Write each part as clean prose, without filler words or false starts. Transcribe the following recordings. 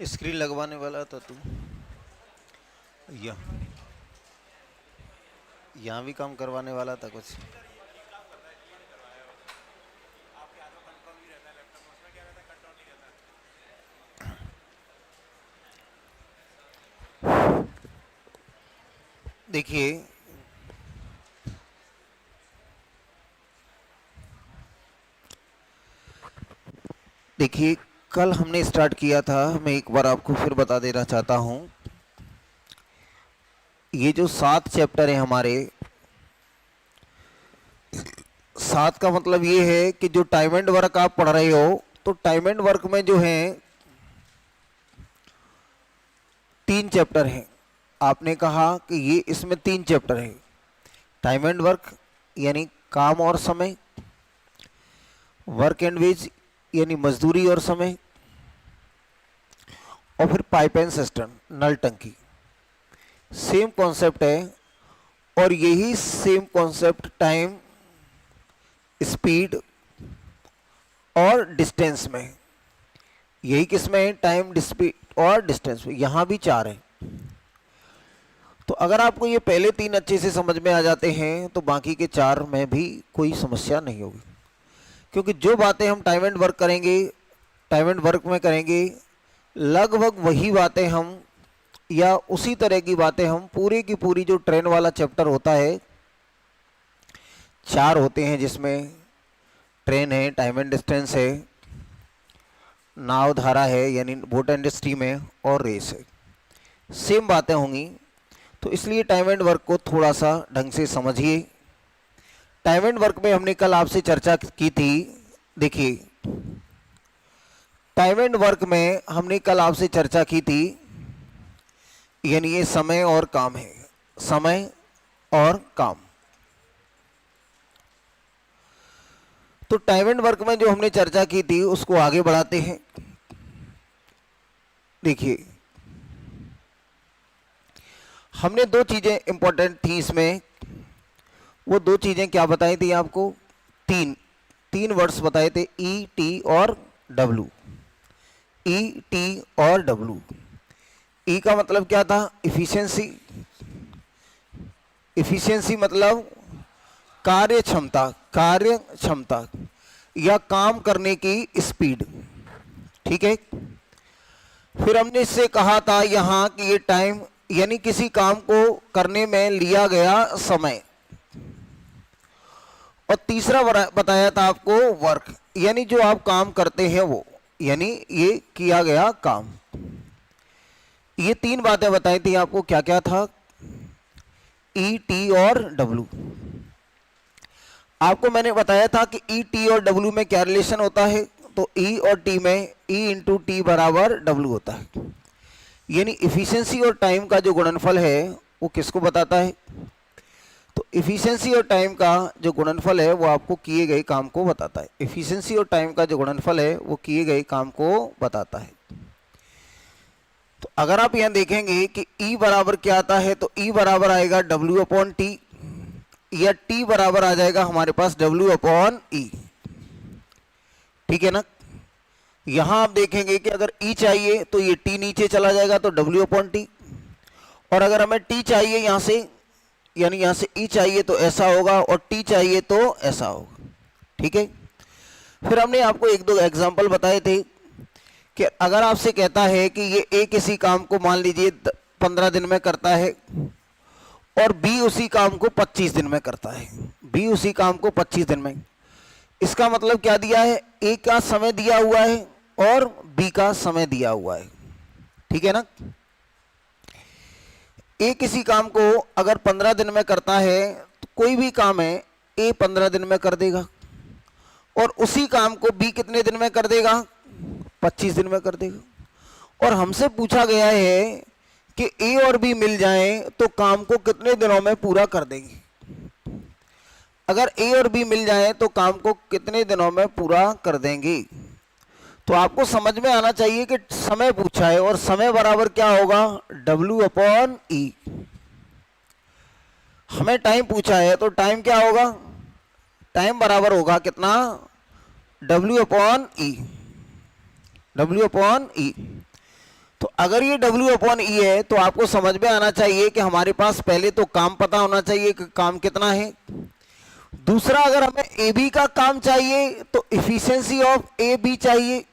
Screen लगवाने वाला था तू। या यहाँ भी काम करवाने वाला था कुछ। देखिए, देखिए कल हमने स्टार्ट किया था, मैं एक बार आपको फिर बता देना चाहता हूँ। ये जो 7 चैप्टर है हमारे, 7 का मतलब ये है कि जो टाइम एंड वर्क आप पढ़ रहे हो, तो टाइम एंड वर्क में जो है 3 चैप्टर हैं। आपने कहा कि ये इसमें 3 चैप्टर है। टाइम एंड वर्क यानी काम और समय, वर्क एंड वेज यानी मजदूरी और समय, और फिर पाइप एंड सिस्टम नल टंकी। सेम कॉन्सेप्ट है, और यही सेम कॉन्सेप्ट टाइम, स्पीड और डिस्टेंस में, यही किसमें है, टाइम, स्पीड और डिस्टेंस में। यहां भी 4 है। तो अगर आपको ये पहले 3 अच्छे से समझ में आ जाते हैं तो बाकी के 4 में भी कोई समस्या नहीं होगी, क्योंकि जो बातें हम टाइम एंड वर्क करेंगे, टाइम एंड वर्क में करेंगे, लगभग वही बातें हम, या उसी तरह की बातें हम पूरी की पूरी जो ट्रेन वाला चैप्टर होता है, 4 होते हैं जिसमें ट्रेन है, टाइम एंड डिस्टेंस है, नाव धारा है यानी बोट एंड स्टीम है, और रेस है। सेम बातें होंगी। तो इसलिए टाइम एंड वर्क को थोड़ा सा ढंग से समझिए। टाइम एंड वर्क में हमने कल आपसे चर्चा की थी। देखिए, टाइम एंड वर्क में हमने कल आपसे चर्चा की थी, यानी ये समय और काम है, समय और काम। तो टाइम एंड वर्क में जो हमने चर्चा की थी उसको आगे बढ़ाते हैं। देखिए, हमने 2 चीजें इंपॉर्टेंट थी इसमें। वो 2 चीजें क्या बताई थी आपको? तीन वर्ड्स बताए थे, ई टी और डब्लू। ई टी और डब्लू। ई का मतलब क्या था? इफिशिएंसी। इफिशिएंसी मतलब कार्य क्षमता, कार्य क्षमता या काम करने की स्पीड। ठीक है। फिर हमने इससे कहा था यहां कि ये टाइम यानी किसी काम को करने में लिया गया समय। और तीसरा बताया था आपको वर्क, यानी जो आप काम करते हैं वो, यानी ये किया गया काम। ये 3 बातें बताई थी आपको। क्या क्या था? ई टी और डब्लू। आपको मैंने बताया था कि ई टी और डब्लू में क्या रिलेशन होता है। तो ई और टी में ई इंटू टी बराबर डब्लू होता है। यानी इफिशिएंसी और टाइम का जो गुणनफल है वो किसको बताता है? तो इफिशिएंसी और टाइम का जो गुणनफल है वो आपको किए गए काम को बताता है। इफिशिएंसी और टाइम का जो गुणनफल है वो किए गए काम को बताता है। तो अगर आप यहां देखेंगे कि E बराबर क्या आता है, तो E बराबर आएगा W अपॉन टी, या T बराबर आ जाएगा हमारे पास W अपॉन E। ठीक है ना? यहां आप देखेंगे कि अगर E चाहिए तो ये T नीचे चला जाएगा तो W अपॉन टी, और अगर हमें T चाहिए यहां से, यानी यहां से E चाहिए तो ऐसा होगा, और T चाहिए तो ऐसा होगा। ठीक है। फिर हमने आपको 1-2 एग्जाम्पल बताए थे कि अगर आपसे कहता है कि ये ए किसी काम को मान लीजिए 15 दिन में करता है, और बी उसी काम को 25 दिन में करता है, बी उसी काम को 25 दिन में, इसका मतलब क्या दिया है? ए का समय दिया हुआ है और बी का समय दिया हुआ है। ठीक है ना? ए किसी काम को अगर 15 दिन में करता है, तो कोई भी काम है ए 15 दिन में कर देगा, और उसी काम को बी कितने दिन में कर देगा? 25 दिन में कर देगा। और हमसे पूछा गया है कि ए और बी मिल जाएं तो काम को कितने दिनों में पूरा कर देंगे। अगर ए और बी मिल जाएं तो काम को कितने दिनों में पूरा कर देंगे। तो आपको समझ में आना चाहिए कि समय पूछा है, और समय बराबर क्या होगा? W अपॉन ई। हमें टाइम पूछा है तो टाइम क्या होगा? टाइम बराबर होगा कितना? W अपॉन ई। W अपॉन ई। तो अगर ये W अपॉन E है तो आपको समझ में आना चाहिए कि हमारे पास पहले तो काम पता होना चाहिए कि काम कितना है। दूसरा, अगर हमें AB का काम चाहिए तो इफिशिएंसी ऑफ AB चाहिए,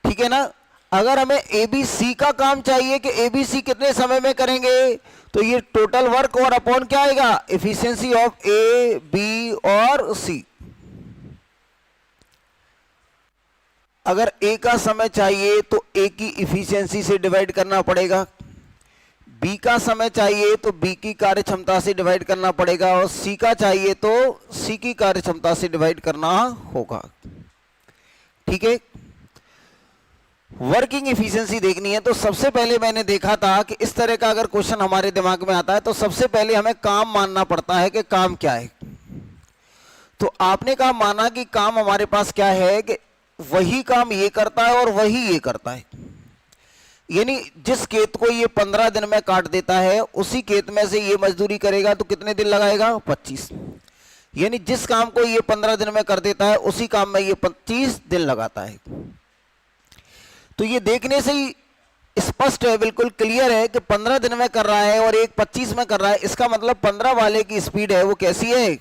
ठीक है ना। अगर हमें ABC का काम चाहिए कि ABC कितने समय में करेंगे, तो ये टोटल वर्क और अपॉन क्या आएगा, इफिशिएंसी ऑफ A, B और C। अगर A का समय चाहिए तो A की इफिशिएंसी से डिवाइड करना पड़ेगा, B का समय चाहिए तो B की कार्य क्षमता से डिवाइड करना पड़ेगा, और C का चाहिए तो C की कार्य क्षमता से डिवाइड करना होगा, ठीक है। वर्किंग इफिशिएंसी देखनी है तो सबसे पहले मैंने देखा था कि इस तरह का अगर क्वेश्चन हमारे दिमाग में आता है तो सबसे पहले हमें काम मानना पड़ता है कि काम क्या है। तो आपने कहा माना कि काम हमारे पास क्या है कि वही काम ये करता है और वही ये करता है, यानी जिस खेत को ये 15 दिन में काट देता है उसी खेत में से ये मजदूरी करेगा तो कितने दिन लगाएगा, 25। यानी जिस काम को ये 15 दिन में कर देता है उसी काम में ये 25 दिन लगाता है। तो ये देखने से ही स्पष्ट है, बिल्कुल क्लियर है कि 15 दिन में कर रहा है और एक 25 में कर रहा है। इसका मतलब 15 वाले की स्पीड है वो कैसी है,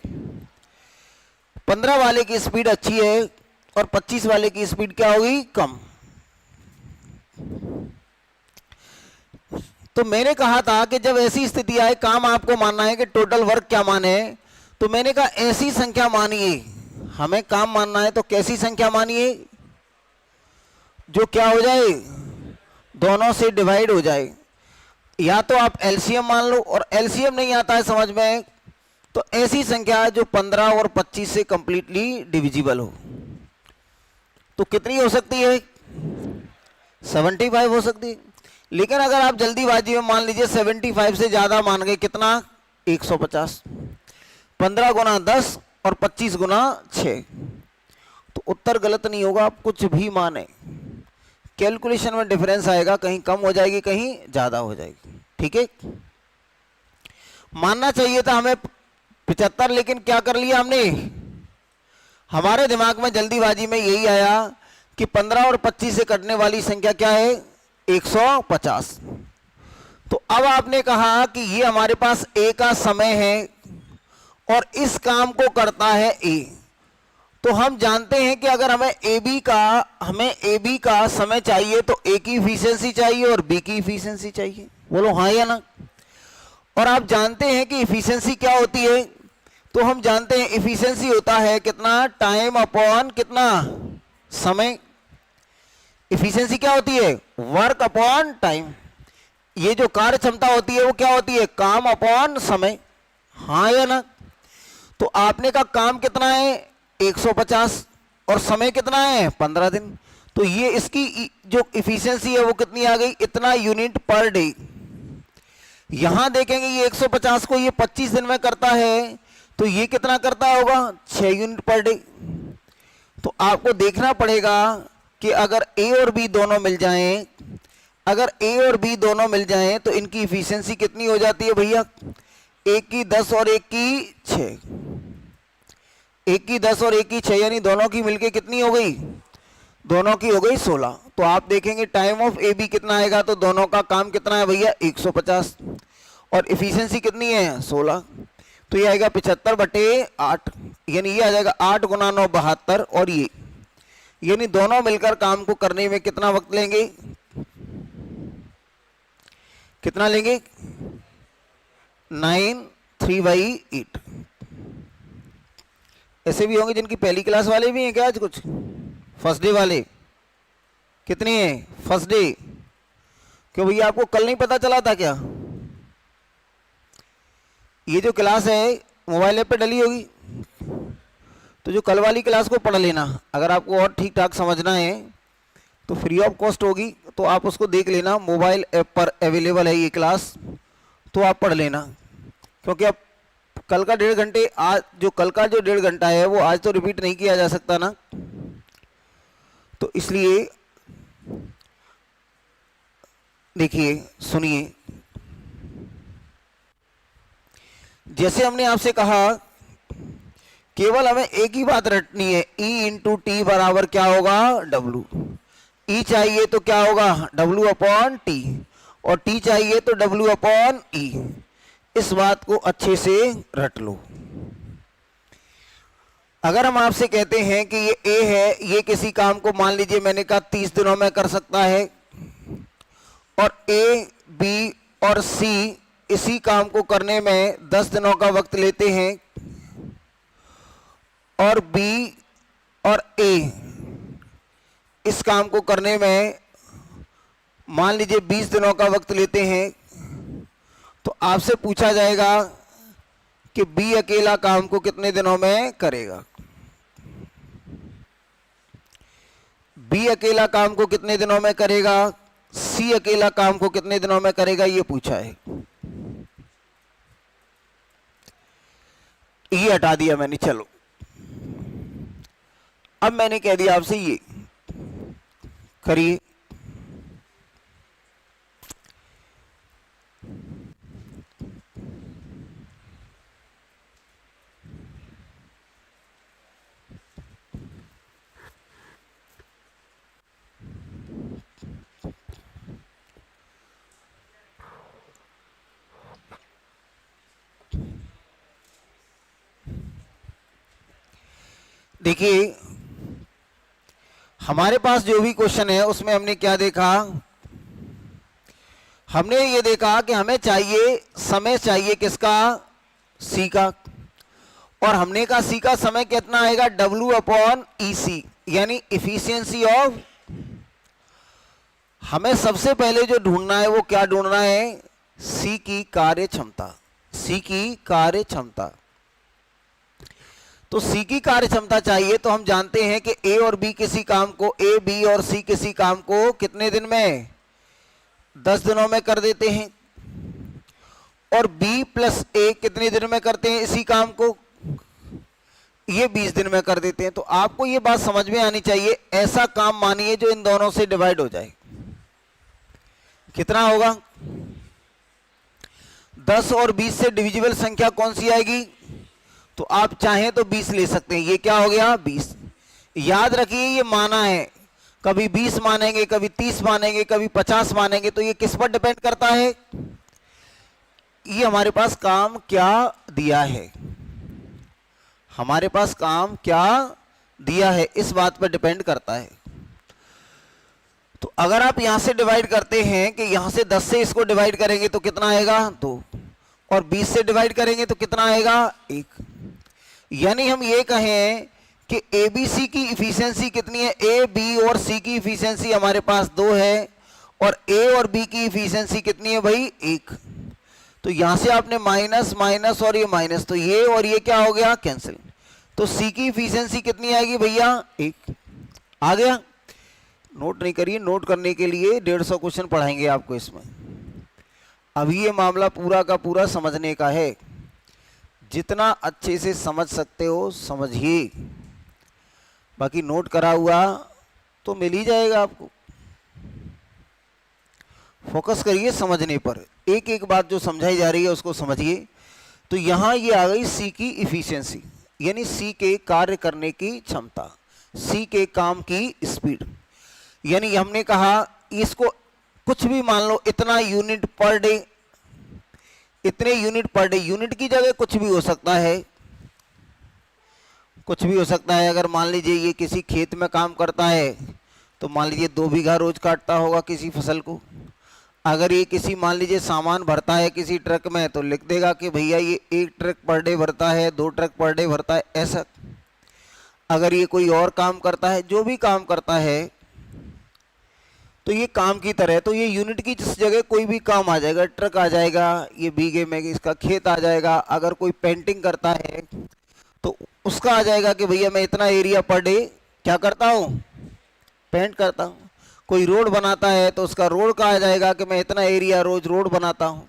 15 वाले की स्पीड अच्छी है और 25 वाले की स्पीड क्या होगी, कम। तो मैंने कहा था कि जब ऐसी स्थिति आए, काम आपको मानना है कि टोटल वर्क क्या माने, तो मैंने कहा ऐसी संख्या मानिए, हमें काम मानना है तो कैसी संख्या मानिए, जो क्या हो जाए, दोनों से डिवाइड हो जाए। या तो आप एलसीएम मान लो, और एलसीएम नहीं आता है समझ में तो ऐसी संख्या जो 15 और 25 से कंप्लीटली डिविजिबल हो। तो कितनी हो सकती है, 75 हो सकती है। लेकिन अगर आप जल्दीबाजी में मान लीजिए 75 से ज्यादा मान गए, कितना, 150, 15 गुना 10 और 25 गुना 6, तो उत्तर गलत नहीं होगा, आप कुछ भी माने, कैलकुलेशन में डिफरेंस आएगा, कहीं कम हो जाएगी कहीं ज्यादा हो जाएगी, ठीक है। मानना चाहिए था हमें 75, लेकिन क्या कर लिया हमने, हमारे दिमाग में जल्दीबाजी में यही आया कि 15 और 25 से कटने वाली संख्या क्या है, 150। तो अब आपने कहा कि ये हमारे पास A का समय है और इस काम को करता है A, तो हम जानते हैं कि अगर हमें AB का समय चाहिए तो A की इफिशिएंसी चाहिए और B की इफिशिएंसी चाहिए, बोलो हाँ या ना। और आप जानते हैं कि इफिशिएंसी क्या होती है, तो हम जानते हैं इफिशिएंसी होता है कितना, टाइम अपॉन कितना, समय। इफिशिएंसी क्या होती है, वर्क अपॉन टाइम। ये जो कार्य क्षमता होती है वो क्या होती है, काम अपॉन समय, हाँ या ना। तो आपने कहा काम कितना है, 150, और समय कितना है, 15 दिन। तो ये इसकी जो इफिशिएंसी है वो कितनी आ गई, इतना यूनिट पर डे। यहां देखेंगे ये 150 को ये 25 दिन में करता है, तो ये कितना करता होगा, 6 यूनिट पर डे। तो आपको देखना पड़ेगा कि अगर A और B दोनों मिल जाएं, अगर A और B दोनों मिल जाएं तो इनकी इफिशिएंसी कितनी हो जाती है भैया, एक की 10 और एक की 6, एक की 10 और एक की 6, यानी दोनों की मिलके कितनी हो गई, दोनों की हो गई 16। तो आप देखेंगे टाइम ऑफ AB कितना आएगा, तो दोनों का काम कितना है भैया, 150, और इफिशिएंसी कितनी है, 16। तो ये आएगा 75/8, यानी ये आ जाएगा 8 गुना 9 72, और ये यानी दोनों मिलकर काम को करने में कितना वक्त लेंगे, कितना लेंगे, 9 3/8। ऐसे भी होंगे जिनकी पहली क्लास वाले भी हैं क्या आज, कुछ फर्स्ट डे वाले, कितने हैं फर्स्ट डे, क्यों भैया आपको कल नहीं पता चला था क्या, ये जो क्लास है मोबाइल ऐप पे डली होगी, तो जो कल वाली क्लास को पढ़ लेना। अगर आपको और ठीक ठाक समझना है तो फ्री ऑफ कॉस्ट होगी, तो आप उसको देख लेना, मोबाइल ऐप पर अवेलेबल है ये क्लास, तो आप पढ़ लेना। क्योंकि अब कल का 1.5 घंटे, आज जो कल का जो 1.5 घंटा है वो आज तो रिपीट नहीं किया जा सकता ना, तो इसलिए देखिए सुनिए, जैसे हमने आपसे कहा केवल हमें एक ही बात रटनी है, E इंटू टी बराबर क्या होगा, W। E चाहिए तो क्या होगा W अपॉन टी, और T चाहिए तो W अपॉन E। इस बात को अच्छे से रट लो। अगर हम आपसे कहते हैं कि ये A है, ये किसी काम को मान लीजिए मैंने कहा 30 दिनों में कर सकता है, और A, B और C इसी काम को करने में 10 दिनों का वक्त लेते हैं, और B और A इस काम को करने में मान लीजिए 20 दिनों का वक्त लेते हैं, तो आपसे पूछा जाएगा कि B अकेला काम को कितने दिनों में करेगा। B अकेला काम को कितने दिनों में करेगा, C अकेला काम को कितने दिनों में करेगा, ये पूछा है। ये हटा दिया मैंने, चलो अब मैंने कह दिया आपसे ये करिए। देखिए हमारे पास जो भी क्वेश्चन है उसमें हमने क्या देखा, हमने ये देखा कि हमें चाहिए समय, चाहिए किसका, C का, और हमने कहा C का समय कितना आएगा W अपॉन EC, यानी इफिशियंसी ऑफ। हमें सबसे पहले जो ढूंढना है वो क्या ढूंढना है, C की कार्य क्षमता, C की कार्य क्षमता। तो C की कार्य क्षमता चाहिए तो हम जानते हैं कि A और B किसी काम को, A, B और C किसी काम को कितने दिन में, 10 दिनों में कर देते हैं, और B प्लस A कितने दिन में करते हैं इसी काम को, ये 20 दिन में कर देते हैं। तो आपको ये बात समझ में आनी चाहिए, ऐसा काम मानिए जो इन दोनों से डिवाइड हो जाए, कितना होगा, 10 और 20 से डिविजिबल संख्या कौन सी आएगी, तो आप चाहें तो 20 ले सकते हैं। ये क्या हो गया 20। याद रखिए ये माना है, कभी 20 मानेंगे, कभी 30 मानेंगे, कभी 50 मानेंगे, तो ये किस पर डिपेंड करता है, ये हमारे पास काम क्या दिया है, हमारे पास काम क्या दिया है इस बात पर डिपेंड करता है। तो अगर आप यहां से डिवाइड करते हैं कि यहां से 10 से इसको डिवाइड करेंगे तो कितना आएगा 2, और 20 से डिवाइड करेंगे तो कितना आएगा 1। यानी हम ये कहें कि ABC की इफिशियंसी कितनी है, A, B और C की इफिशियंसी हमारे पास 2 है, और A और B की इफिशियंसी कितनी है भाई 1। तो यहां से आपने माइनस माइनस और ये माइनस, तो ये और ये क्या हो गया कैंसिल। तो C की इफिशियंसी कितनी आएगी भैया 1। आ गया, नोट नहीं करिए, नोट करने के लिए 150 क्वेश्चन पढ़ाएंगे आपको इसमें। अभी ये मामला पूरा का पूरा समझने का है, जितना अच्छे से समझ सकते हो समझिए, बाकी नोट करा हुआ तो मिल ही जाएगा आपको। फोकस करिए समझने पर, एक एक बात जो समझाई जा रही है उसको समझिए। तो यहाँ ये आ गई C की इफिशियंसी, यानी C के कार्य करने की क्षमता, C के काम की स्पीड। यानी हमने कहा इसको कुछ भी मान लो, इतना यूनिट पर डे, इतने यूनिट पर डे, यूनिट की जगह कुछ भी हो सकता है, कुछ भी हो सकता है। अगर मान लीजिए ये किसी खेत में काम करता है तो मान लीजिए 2 बीघा रोज काटता होगा किसी फसल को। अगर ये किसी मान लीजिए सामान भरता है किसी ट्रक में तो लिख देगा कि भैया ये 1 ट्रक पर डे भरता है, 2 ट्रक पर डे भरता है, ऐसा। अगर ये कोई और काम करता है, जो भी काम करता है, तो ये काम की तरह, तो ये यूनिट की जिस जगह कोई भी काम आ जाएगा, ट्रक आ जाएगा, ये बीघे में इसका खेत आ जाएगा। अगर कोई पेंटिंग करता है तो उसका आ जाएगा कि भैया मैं इतना एरिया पर डे क्या करता हूँ, पेंट करता हूँ। कोई रोड बनाता है तो उसका रोड का आ जाएगा कि मैं इतना एरिया रोज रोड बनाता हूँ।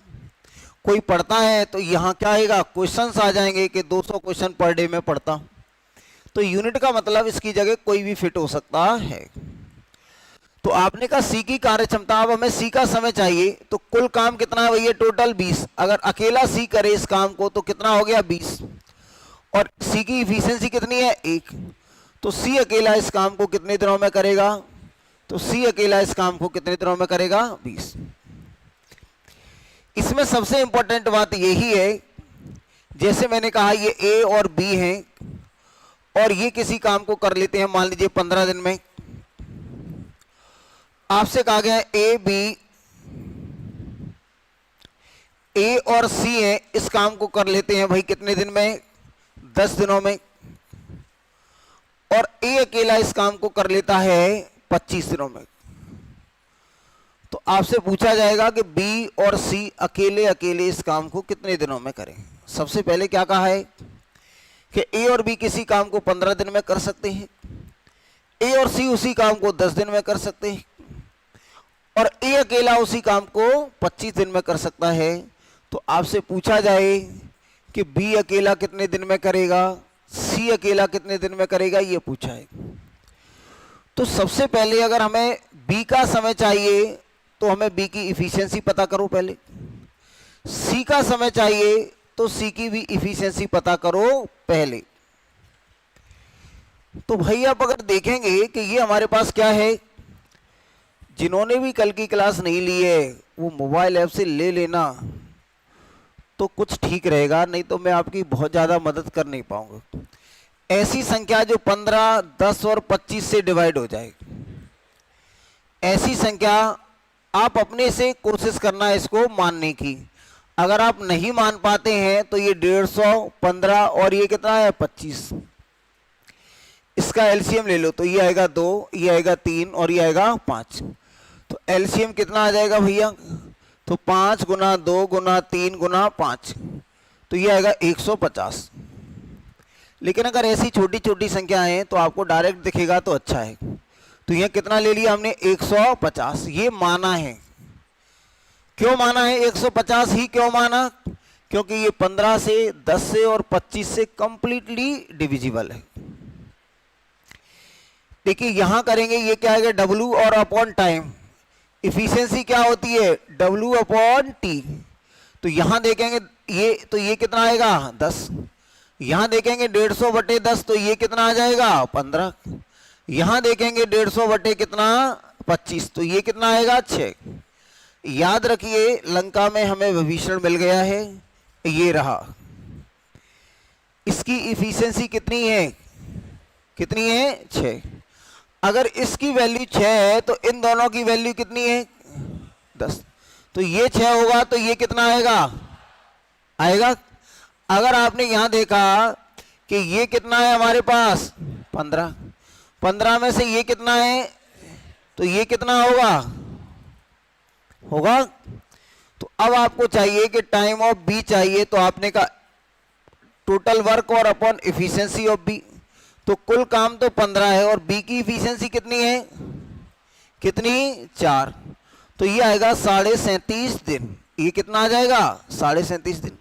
कोई पढ़ता है तो यहाँ क्या आएगा, क्वेश्चंस आ जाएंगे कि 200 क्वेश्चन पर डे में पढ़ता हूँ। तो यूनिट का मतलब इसकी जगह कोई भी फिट हो सकता है। तो आपने कहा C की कार्य क्षमता, अब हमें C का समय चाहिए, तो कुल काम कितना है भैया टोटल 20। अगर अकेला C करे इस काम को तो कितना हो गया 20, और C की इफिशियंसी कितनी है 1। तो C अकेला इस काम को कितने दिनों में करेगा, तो सी अकेला इस काम को कितने दिनों में करेगा? 20। इसमें सबसे इंपॉर्टेंट बात यही है, जैसे मैंने कहा ये ए और बी हैं और ये किसी काम को कर लेते हैं मान लीजिए 15 दिन में। आपसे कहा गया ए बी, ए और सी है, इस काम को कर लेते हैं भाई कितने दिन में? 10 दिनों में। और ए अकेला इस काम को कर लेता है 25 दिनों में। तो आपसे पूछा जाएगा कि बी और सी अकेले अकेले इस काम को कितने दिनों में करें। सबसे पहले क्या कहा है कि ए और बी किसी काम को 15 दिन में कर सकते हैं, ए और सी उसी काम को 10 दिन में कर सकते हैं, और ए अकेला उसी काम को 25 दिन में कर सकता है। तो आपसे पूछा जाए कि बी अकेला कितने दिन में करेगा, सी अकेला कितने दिन में करेगा, ये पूछा है। तो सबसे पहले अगर हमें बी का समय चाहिए तो हमें बी की इफिशियंसी पता करो पहले, सी का समय चाहिए तो सी की भी इफिशियंसी पता करो पहले। तो भाई आप अगर देखेंगे कि ये हमारे पास क्या है, जिन्होंने भी कल की क्लास नहीं ली है वो मोबाइल ऐप से ले लेना तो कुछ ठीक रहेगा, नहीं तो मैं आपकी बहुत ज़्यादा मदद कर नहीं पाऊंगा। ऐसी संख्या जो 15, 10 और 25 से डिवाइड हो जाए, ऐसी संख्या आप अपने से कोशिश करना है इसको मानने की। अगर आप नहीं मान पाते हैं तो ये 150, 15 और ये कितना है 25, इसका एलसीएम ले लो तो ये आएगा 2, ये आएगा 3 और ये आएगा 5। तो एलसीएम कितना आ जाएगा भैया? तो 5 गुना 2 गुना 3 गुना 5, तो ये आएगा 150। लेकिन अगर ऐसी छोटी छोटी संख्या है तो आपको डायरेक्ट दिखेगा तो अच्छा है। तो यह कितना ले लिया हमने? 150। ये माना है। क्यों माना है 150 ही क्यों माना? क्योंकि ये 15 से, 10 से और 25 से कंप्लीटली डिविजिबल है। देखिए यहां करेंगे, ये क्या आएगा? W और अपॉन टाइम। इफिशियंसी क्या होती है? W upon T। तो यहां देखेंगे ये, तो ये कितना आएगा? 10। यहां देखेंगे 150 बटे 10, तो ये कितना आ जाएगा? 15। यहां देखेंगे 150 बटे कितना? 25, तो ये कितना आएगा? 6। याद रखिए लंका में हमें विभीषण मिल गया है, ये रहा। इसकी इफिशियंसी कितनी है? कितनी है? 6। अगर इसकी वैल्यू 6 है तो इन दोनों की वैल्यू कितनी है? 10। तो ये 6 होगा तो ये कितना आएगा? आएगा। अगर आपने यहां देखा कि ये कितना है हमारे पास? 15। 15 में से ये कितना है? तो ये कितना होगा? होगा। तो अब आपको चाहिए कि टाइम ऑफ बी चाहिए, तो आपने कहा टोटल वर्क और अपॉन इफिशियंसी ऑफ बी। तो कुल काम तो 15 है और बी की इफिशियंसी कितनी है? कितनी? 4। तो ये आएगा 37.5 दिन। ये कितना आ जाएगा? 37.5 दिन।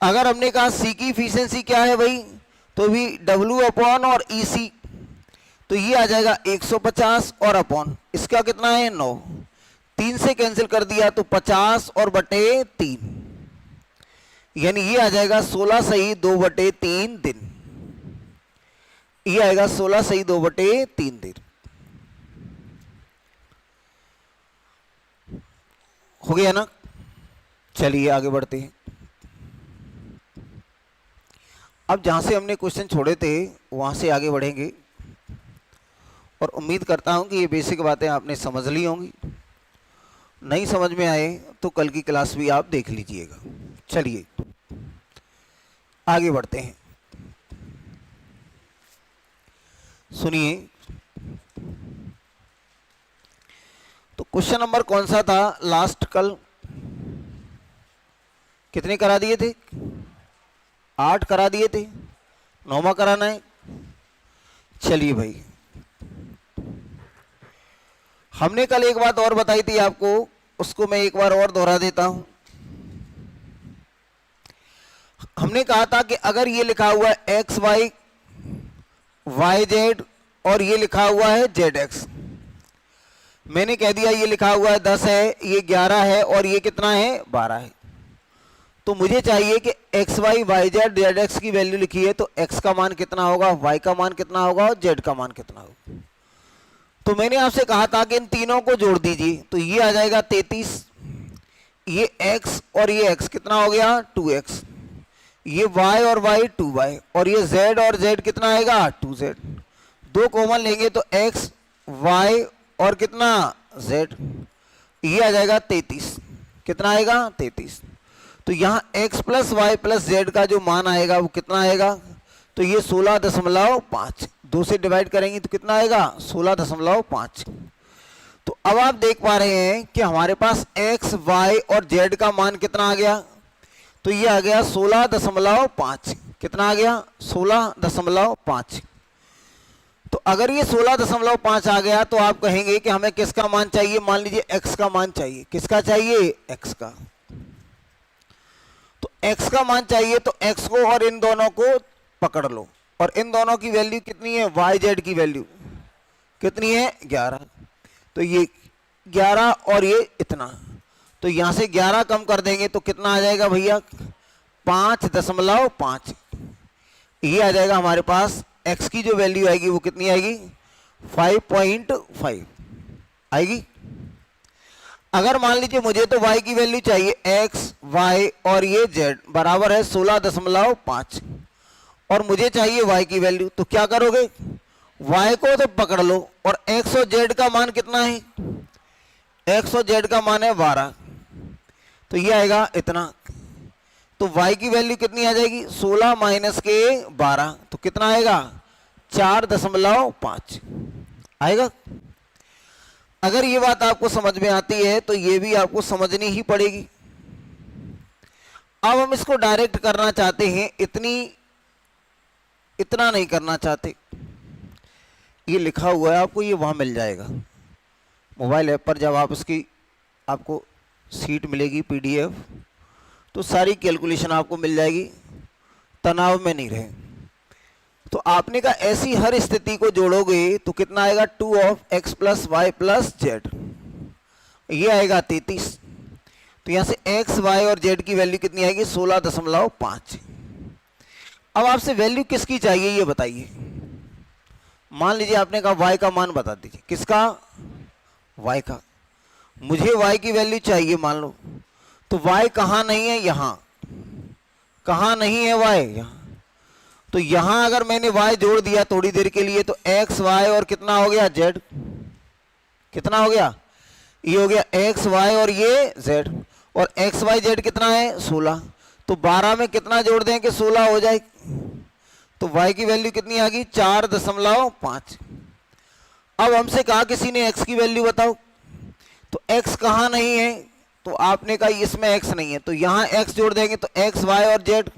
अगर हमने कहा सी की इफिशियंसी क्या है भाई, तो भी W अपॉन और EC, तो ये आ जाएगा 150 और अपॉन इसका कितना है? 9। 3 से कैंसिल कर दिया तो 50 और बटे 3, यानी ये आ जाएगा 16 सही 2 बटे 3 दिन। ये आएगा 16 सही 2 बटे 3 दिन। हो गया ना? चलिए आगे बढ़ते हैं। अब जहां से हमने क्वेश्चन छोड़े थे वहां से आगे बढ़ेंगे और उम्मीद करता हूं कि ये बेसिक बातें आपने समझ ली होंगी। नहीं समझ में आए तो कल की क्लास भी आप देख लीजिएगा। चलिए आगे बढ़ते हैं। सुनिए, तो क्वेश्चन नंबर कौन सा था लास्ट? कल कितने करा दिए थे? 8 करा दिए थे, 9वां कराना है। चलिए भाई, हमने कल एक बात और बताई थी आपको, उसको मैं एक बार और दोहरा देता हूं। हमने कहा था कि अगर ये लिखा हुआ है XY YZ और ये लिखा हुआ है ZX, मैंने कह दिया ये लिखा हुआ है 10 है, ये 11 है और ये कितना है? 12 है। तो मुझे चाहिए कि XY YZ ZX की वैल्यू लिखी है, तो X का मान कितना होगा, Y का मान कितना होगा और Z का मान कितना होगा। तो मैंने आपसे कहा था कि इन तीनों को जोड़ दीजिए, तो ये आ जाएगा 33, ये x और ये x कितना हो गया 2x, ये y और y 2y, और ये z और z कितना आएगा 2z। दो कॉमन लेंगे तो x y और कितना z, ये आ जाएगा 33। कितना आएगा 33। तो यहाँ x plus y plus z का जो मान आएगा वो कितना आएगा, तो ये 16.5, 2 से डिवाइड करेंगे तो कितना आएगा 16.5। तो अब आप देख पा रहे हैं कि हमारे पास x y और z का मान कितना आ गया, तो ये आ गया 16.5। कितना आ गया 16.5। तो अगर ये 16.5 आ गया तो आप कहेंगे कि हमें किसका मान चाहिए, मान लीजिए x का मान चाहिए। किसका चाहिए, x का। तो x का मान चाहिए तो x को और इन दोनों को पकड़ लो, और इन दोनों की वैल्यू कितनी है, y z की वैल्यू कितनी है 11। तो ये 11 और ये इतना, तो यहां से 11 कम कर देंगे तो कितना आ जाएगा भैया 5.5। ये आ जाएगा हमारे पास x की जो वैल्यू आएगी वो कितनी आएगी 5.5 आएगी। अगर मान लीजिए मुझे तो y की वैल्यू चाहिए, x y और ये z बराबर है 16.5, और मुझे चाहिए y की वैल्यू, तो क्या करोगे y को तो पकड़ लो, और x और z का मान कितना है, x और z का मान है 12, तो ये आएगा इतना। तो y की वैल्यू कितनी आ जाएगी 16 माइनस के 12, तो कितना आएगा 4.5 आएगा। अगर ये बात आपको समझ में आती है तो ये भी आपको समझनी ही पड़ेगी। अब हम इसको डायरेक्ट करना चाहते हैं, इतना नहीं करना चाहते। ये लिखा हुआ है आपको, ये वहां मिल जाएगा मोबाइल ऐप पर। जब आप इसकी आपको सीट मिलेगी PDF, तो सारी कैलकुलेशन आपको मिल जाएगी, तनाव में नहीं रहे। तो आपने कहा ऐसी हर स्थिति को जोड़ोगे तो कितना आएगा 2 of x plus y plus z, ये आएगा 33। तो यहां से x y और z की वैल्यू कितनी आएगी 16.5। अब आपसे वैल्यू किसकी चाहिए ये बताइए। मान लीजिए आपने कहा y का मान बता दीजिए। किसका, y का। मुझे y की वैल्यू चाहिए मान लो, तो y कहां नहीं है, यहां। कहां नहीं है y, यहां। तो यहां अगर मैंने y जोड़ दिया थोड़ी देर के लिए तो x y और कितना हो गया z, कितना हो गया, ये हो गया x y और ये z, और x y z कितना है 16। तो 12 में कितना जोड़ दें कि 16 हो जाए, तो y की वैल्यू कितनी आ गई 4.5। अब हमसे कहा किसी ने x की वैल्यू बताओ, तो x कहां नहीं है, तो आपने कहा इसमें x नहीं है, तो यहां x जोड़ देंगे तो x y और z,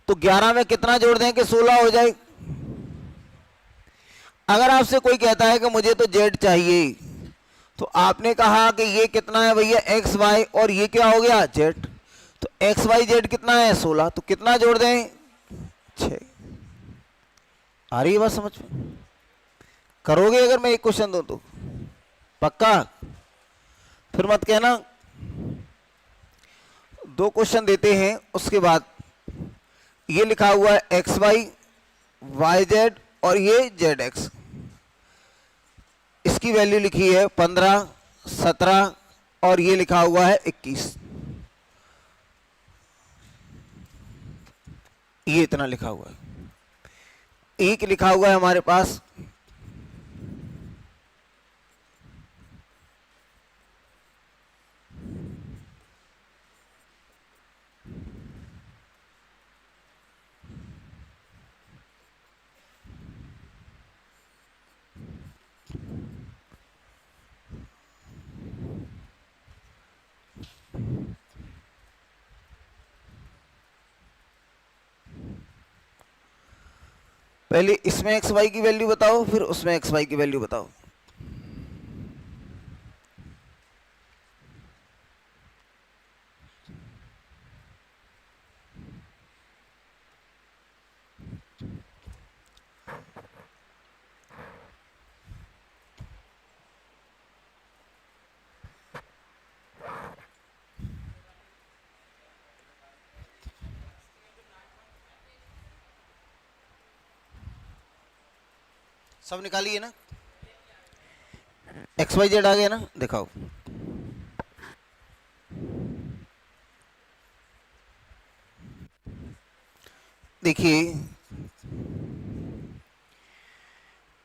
तो 11 में कितना जोड़ दें कि 16 हो जाए। अगर आपसे कोई कहता है कि मुझे तो z चाहिए, तो आपने कहा कि ये कितना है भैया x y और ये क्या हो गया z, तो x y z कितना है 16, तो कितना जोड़ दें 6। आ रही है बात समझ में, करोगे अगर मैं एक क्वेश्चन दूं तो पक्का, फिर मत कहना। 2 क्वेश्चन देते हैं, उसके बाद ये लिखा हुआ है एक्स वाई वाई जेड और ये जेड एक्स, इसकी वैल्यू लिखी है 15, 17 और ये लिखा हुआ है 21। ये इतना लिखा हुआ है। एक लिखा हुआ है हमारे पास पहले इसमें एक्स वाई की वैल्यू बताओ, फिर उसमें एक्स वाई की वैल्यू बताओ। सब निकालिए ना। एक्स वाई जेड आ गया ना, दिखाओ। देखिए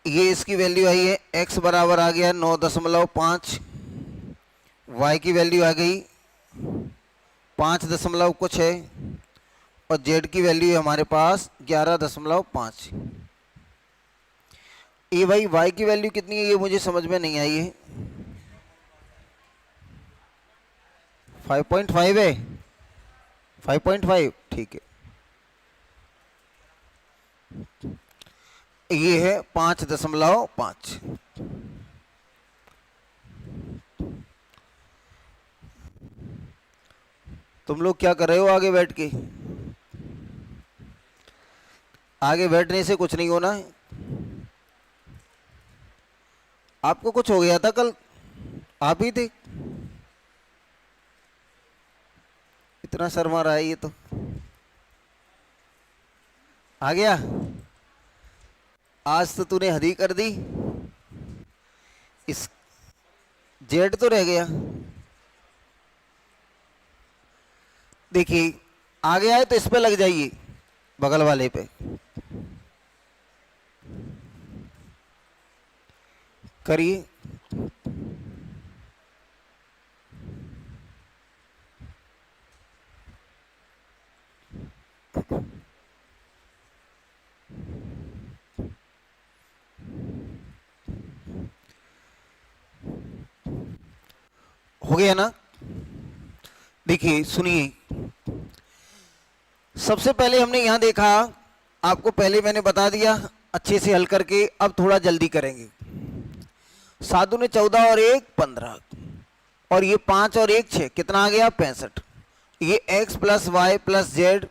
ये इसकी वैल्यू आई है, x बराबर आ गया 9.5, y की वैल्यू आ गई 5 दशमलव कुछ है, और z की वैल्यू है हमारे पास 11.5। ये भाई y की वैल्यू कितनी है ये मुझे समझ में नहीं आई है। 5.5 है, 5.5 ठीक है। ये है 5.5। तुम लोग क्या कर रहे हो आगे बैठ के? आगे बैठने से कुछ नहीं होना है। आपको कुछ हो गया था कल, आप ही थे, इतना शर्मा रहा है ये तो। आ गया, आज तो तूने हद ही कर दी। इस जेड तो रह गया। देखिए आ गया है तो इस पे लग जाइए, बगल वाले पे करिए। हो गया ना? देखिए सुनिए, सबसे पहले हमने यहां देखा, आपको पहले मैंने बता दिया अच्छे से हल करके। अब थोड़ा जल्दी करेंगे। 7 दूनी 14 और 1 15, और ये 5 और 1 6, कितना आ गया 65। ये x plus y plus z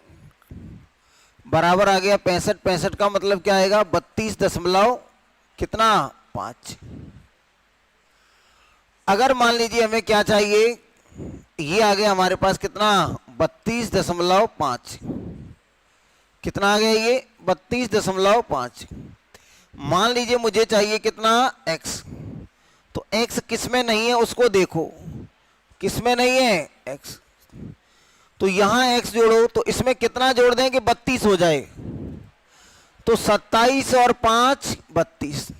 बराबर आ गया 65। 65 का मतलब क्या आएगा 32 दशमलव कितना 5। अगर मान लीजिए हमें क्या चाहिए, ये आ गया हमारे पास कितना 32.5। कितना आ गया ये 32.5। मान लीजिए मुझे चाहिए कितना x, तो x किस में नहीं है उसको देखो, किस में नहीं है x, तो यहां x जोड़ो, तो इसमें कितना जोड़ दें कि 32 हो जाए, तो 27 और 5 32।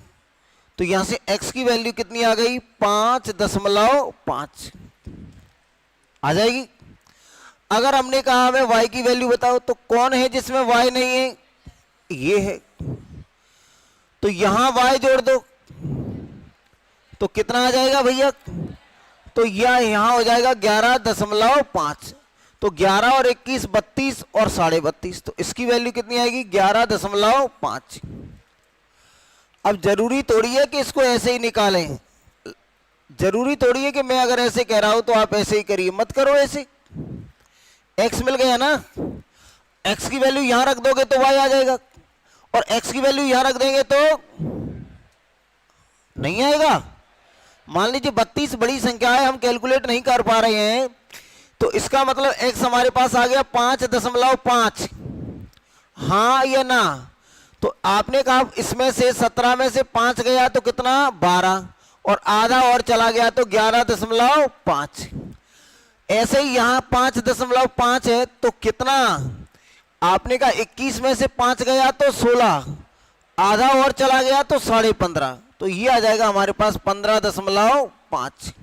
तो यहां से x की वैल्यू कितनी आ गई 5.5 आ जाएगी। अगर हमने कहा हमें y की वैल्यू बताओ, तो कौन है जिसमें y नहीं है, ये है, तो यहां y जोड़ दो, तो कितना आ जाएगा भैया, तो यह यहां हो जाएगा 11.5। तो 11 और 21 32 और 32.5, तो इसकी वैल्यू कितनी आएगी 11.5। अब जरूरी थोड़ी है कि इसको ऐसे ही निकालें, जरूरी थोड़ी है कि मैं अगर ऐसे कह रहा हूं तो आप ऐसे ही करिए, मत करो ऐसे। x मिल गया ना, x की वैल्यू यहां रख दोगे तो y आ जाएगा, और x की वैल्यू यहां रख देंगे तो नहीं आएगा। मान लीजिए 32 बड़ी संख्या है, हम कैलकुलेट नहीं कर पा रहे हैं, तो इसका मतलब x हमारे पास आ गया 5.5। हाँ या ना? तो आपने कहा इसमें से 17 में से 5 गया तो कितना 12, और आधा और चला गया तो 11.5। ऐसे ही यहां 5.5 है, तो कितना आपने कहा 21 में से 5 गया तो 16, आधा और चला गया तो 15.5, तो ये आ जाएगा हमारे पास 15.5।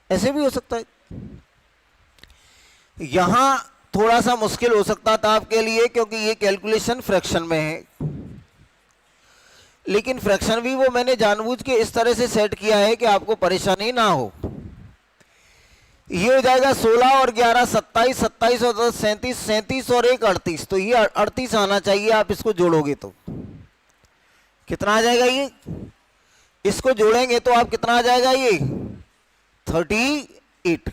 ऐसे भी हो सकता है। यहां थोड़ा सा मुश्किल हो सकता था आपके लिए, क्योंकि ये कैलकुलेशन फ्रैक्शन में है, लेकिन फ्रैक्शन भी वो मैंने जानबूझ के इस तरह से सेट किया है कि आपको परेशानी ना हो। ये हो जाएगा 16 और 11 27, 27 और 10 37, 37 और 1 38, तो ये 38 आना चाहिए। आप इसको जोड़ोगे तो कितना आ जाएगा, ये इसको जोड़ेंगे तो आप कितना आ जाएगा ये 38,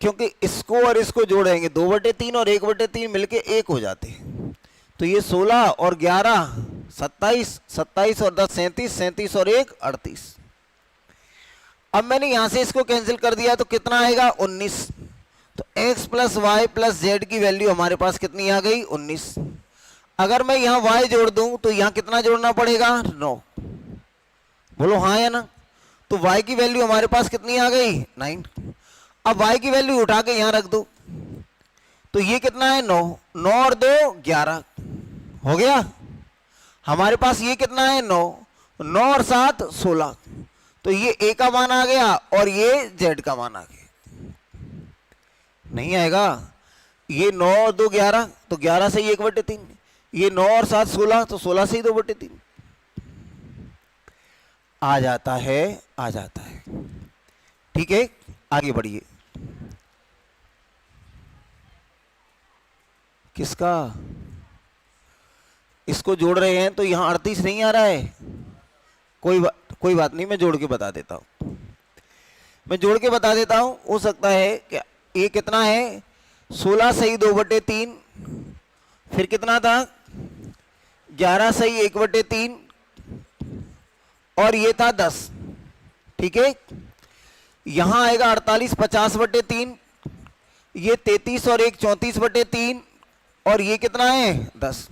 क्योंकि इसको और इसको जोड़ेंगे 2/3 और 1/3 मिलके 1 हो जाते हैं। तो ये 16 और 11 27, 27 और 10 37, 37 और 1 38। अब मैंने यहां से इसको कैंसिल कर दिया तो कितना आएगा 19। तो x plus y plus z की वैल्यू हमारे पास कितनी आ गई 19। अगर मैं यहां y जोड़ दूं तो यहां कितना जोड़ना पड़ेगा 9। बोलो हाँ या ना। तो y की वैल्यू हमारे पास कितनी आ गई 9। अब y की वैल्यू उठा के यहां रख दो, तो ये कितना है 9, 9 और 2 11 हो गया। हमारे पास ये कितना है 9, 9 और 7 16, तो ये a का मान आ गया और ये z का मान आ गया। नहीं आएगा, ये 9 और 2 11, तो 11 से ही 1/3, ये 9 और 7 16, तो 16 से ही 2/3 आ जाता है, आ जाता है। ठीक है, आगे बढ़िए। किसका, इसको जोड़ रहे हैं तो यहां 38 नहीं आ रहा है, कोई बात नहीं, मैं जोड़ के बता देता हूं, मैं जोड़ के बता देता हूं। हो सकता है कि ये कितना है 16 सही 2/3, फिर कितना था 11 सही 1/3, और ये था 10। ठीक है, यहां आएगा 48 50/3, ये 33 और 1 34/3, और ये कितना है 10,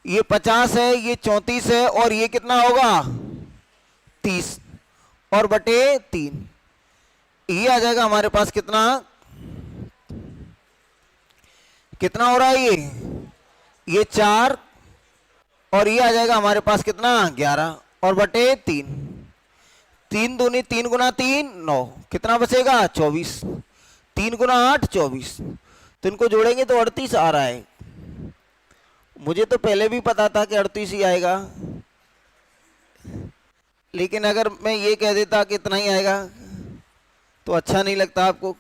ये 50 है, ये 34 है, और ये कितना होगा 30 और बटे 3, ये आ जाएगा हमारे पास कितना, कितना हो रहा है ये 4, और ये आ जाएगा हमारे पास कितना 11 और बटे 3, 3 दूनी 3 गुना 3 9, कितना बचेगा 24, 3 गुना 8 24, तो इनको जोड़ेंगे तो 38 आ रहा है। मुझे तो पहले भी पता था कि 38 ही आएगा, लेकिन अगर मैं ये कह देता कि इतना ही आएगा तो अच्छा नहीं लगता आपको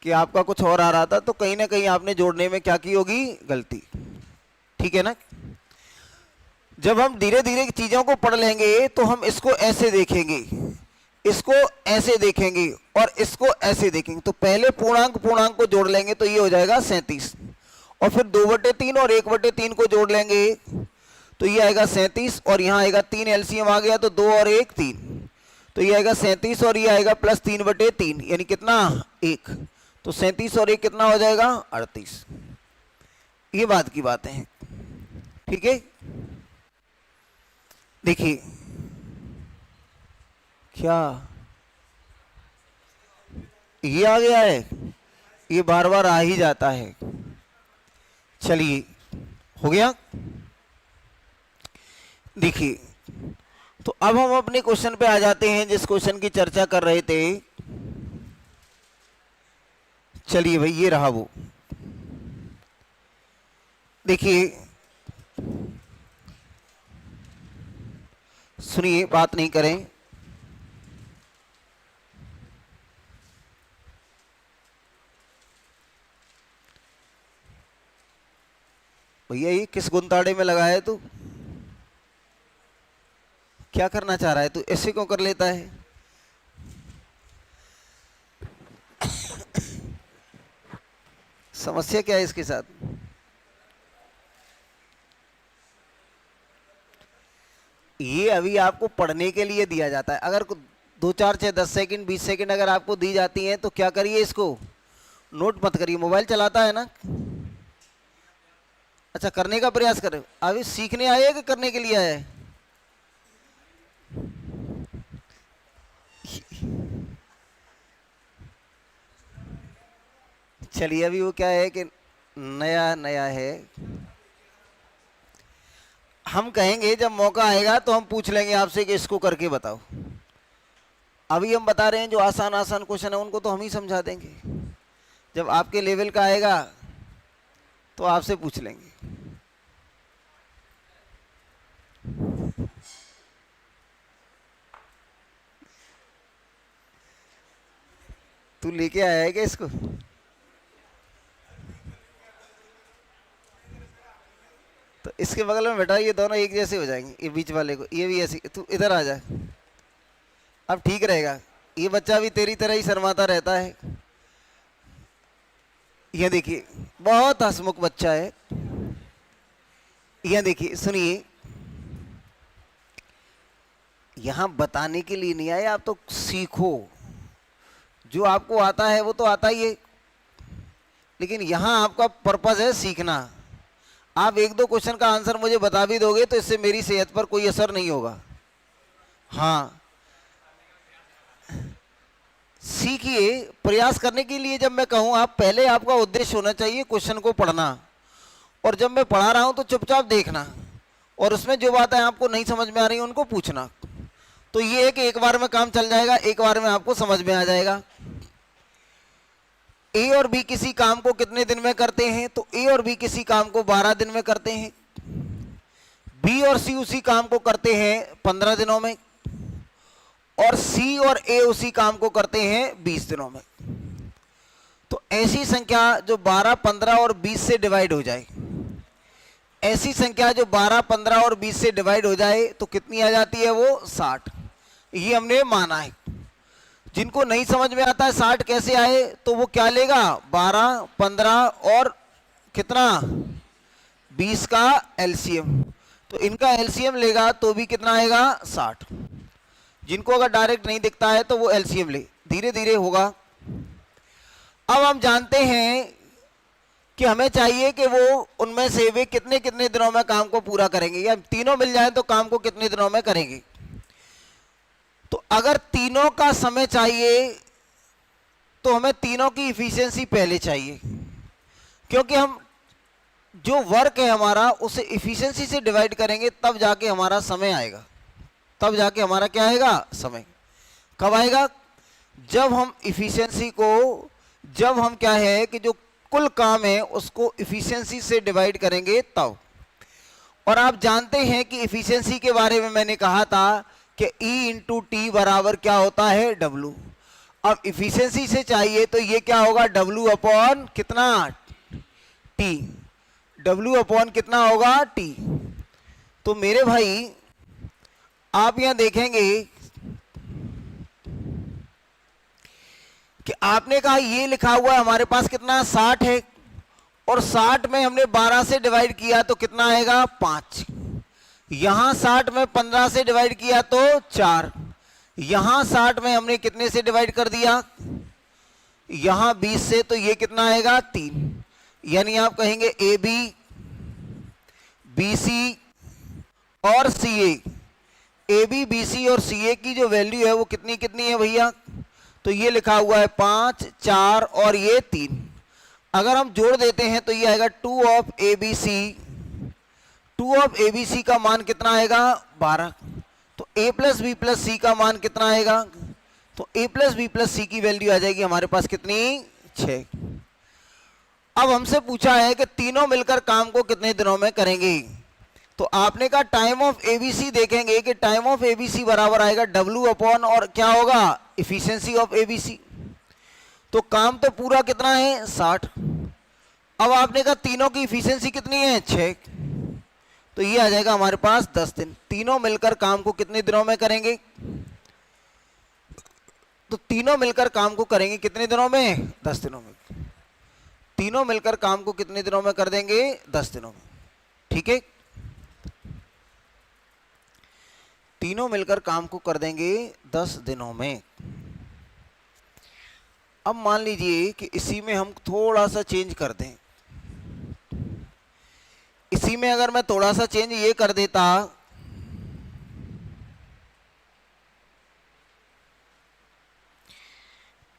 कि आपका कुछ और आ रहा था, तो कहीं ना कहीं आपने जोड़ने में क्या की होगी गलती। ठीक है ना, जब हम धीरे धीरे चीजों को पढ़ लेंगे तो हम इसको ऐसे देखेंगे, इसको ऐसे देखेंगे, और इसको ऐसे देखेंगे। तो पहले पूर्णांक को जोड़ लेंगे तो ये हो जाएगा 37, और फिर 2/3 और 1/3 को जोड़ लेंगे तो ये आएगा 37, और यहाँ आएगा 3 एलसीएम आ गया तो 2 और 1 3, तो ये आएगा 37, और ये आएगा प्लस 3/3, यानी कितना 1, तो 37 और 1 कितना हो जाएगा 38। ये बात की बातें हैं। ठीक है, देखिए क्या ये आ गया है, ये बार बार आ ही जाता है। चलिए हो गया। देखिए, तो अब हम अपने क्वेश्चन पे आ जाते हैं जिस क्वेश्चन की चर्चा कर रहे थे। चलिए भाई, ये रहा वो। देखिए सुनिए, बात नहीं करें। भैया ये किस गुंताड़े में लगा है तू, क्या करना चाह रहा है तू, ऐसे क्यों कर लेता है। समस्या क्या है इसके साथ। ये अभी आपको पढ़ने के लिए दिया जाता है। अगर 2 4 6 10 सेकंड 20 सेकंड अगर आपको दी जाती हैं तो क्या करिए, इसको नोट मत करिए। मोबाइल चलाता है ना, अच्छा करने का प्रयास करें। अभी सीखने आए हैं कि करने के लिए आए हैं। चलिए, अभी वो क्या है कि नया नया है। हम कहेंगे जब मौका आएगा तो हम पूछ लेंगे आपसे कि इसको करके बताओ। अभी हम बता रहे हैं जो आसान आसान क्वेश्चन है उनको तो हम ही समझा देंगे। जब आपके लेवल का आएगा तो आपसे पूछ लेंगे। तू लेके आया है क्या इसको। तो इसके बगल में बैठा, ये दोनों एक जैसे हो जाएंगे। ये बीच वाले को, ये भी ऐसी, तू इधर आ जा, अब ठीक रहेगा। ये बच्चा भी तेरी तरह ही शर्माता रहता है। ये देखिए, बहुत हंसमुख बच्चा है। यह देखिए, सुनिए, यहां बताने के लिए नहीं आए आप, तो सीखो। जो आपको आता है वो तो आता ही है, लेकिन यहां आपका पर्पस है सीखना। आप 1 2 क्वेश्चन का आंसर मुझे बता भी दोगे तो इससे मेरी सेहत पर कोई असर नहीं होगा। हाँ सीखिए, प्रयास करने के लिए जब मैं कहूँ, आप पहले आपका उद्देश्य होना चाहिए क्वेश्चन को पढ़ना, और जब मैं पढ़ा रहा हूँ तो चुपचाप देखना, और उसमें जो बातें आपको नहीं समझ में आ रही उनको पूछना। तो ये है कि एक बार में काम चल जाएगा, एक बार में आपको समझ में आ जाएगा। ए और बी किसी काम को कितने दिन में करते हैं, तो ए और बी किसी काम को 12 दिन में करते हैं। बी और सी उसी काम को करते हैं 15 दिनों में, और सी और ए उसी काम को करते हैं 20 दिनों में। तो ऐसी संख्या जो 12, 15 और 20 से डिवाइड हो जाए, ऐसी संख्या जो 12, 15 और 20 से डिवाइड हो जाए तो कितनी आ जाती है, वो 60। ये हमने माना है। जिनको नहीं समझ में आता है 60 कैसे आए, तो वो क्या लेगा, 12, 15 और कितना 20 का एलसीएम। तो इनका एलसीएम लेगा तो भी कितना आएगा, 60। जिनको अगर डायरेक्ट नहीं दिखता है तो वो एलसीएम ले, धीरे धीरे होगा। अब हम जानते हैं कि हमें चाहिए कि वो उनमें से वे कितने कितने दिनों में काम को पूरा करेंगे, या तीनों मिल जाए तो काम को कितने दिनों में करेंगे। तो अगर तीनों का समय चाहिए तो हमें तीनों की इफिशियंसी पहले चाहिए, क्योंकि हम जो वर्क है हमारा उसे इफिशियंसी से डिवाइड करेंगे तब जाके हमारा समय आएगा, तब जाके हमारा क्या आएगा, समय। कब आएगा, जब हम इफिशियंसी को, जब हम क्या है कि जो कुल काम है उसको इफिशियंसी से डिवाइड करेंगे तब। और आप जानते हैं कि इफिशियंसी के बारे में मैंने कहा था कि E इंटू टी बराबर क्या होता है, W। अब इफिशियंसी से चाहिए तो ये क्या होगा, W अपॉन कितना, T। W अपॉन कितना होगा, T। तो मेरे भाई आप यहां देखेंगे कि आपने कहा ये लिखा हुआ है हमारे पास कितना, 60 है, और 60 में हमने 12 से डिवाइड किया तो कितना आएगा, 5। यहां 60 में 15 से डिवाइड किया तो 4। यहां 60 में हमने कितने से डिवाइड कर दिया, यहां 20 से, तो ये कितना आएगा, 3। यानी आप कहेंगे ए बी, बी सी और सी ए बी, बी सी और सी ए की जो वैल्यू है वो कितनी कितनी है भैया, तो ये लिखा हुआ है 5, 4 और ये 3। अगर हम जोड़ देते हैं तो ये आएगा 2 of A B C. 2 of A B C का मान कितना आएगा, 12। तो A plus B plus C का मान कितना आएगा, तो A plus B plus C की वैल्यू आ जाएगी हमारे पास कितनी, 6। अब हमसे पूछा है कि तीनों मिलकर काम को कितने दिनों में करेंगे। तो आपने कहा टाइम ऑफ एबीसी देखेंगे कि टाइम ऑफ एबीसी बराबर आएगा W अपॉन, और क्या होगा, इफिशियंसी ऑफ एबीसी। तो काम तो पूरा कितना है, 60। अब आपने कहा तीनों की इफिशियंसी कितनी है, 6। तो ये आ जाएगा हमारे पास 10 दिन। तीनों मिलकर काम को कितने दिनों में करेंगे, तो तीनों मिलकर काम को करेंगे कितने दिनों में, 10 दिनों में। तीनों मिलकर काम को कितने दिनों में कर देंगे, 10 दिनों में। ठीक है, तीनों मिलकर काम को कर देंगे 10 दिनों में। अब मान लीजिए कि इसी में हम थोड़ा सा चेंज कर दें। इसी में अगर मैं थोड़ा सा चेंज ये कर देता,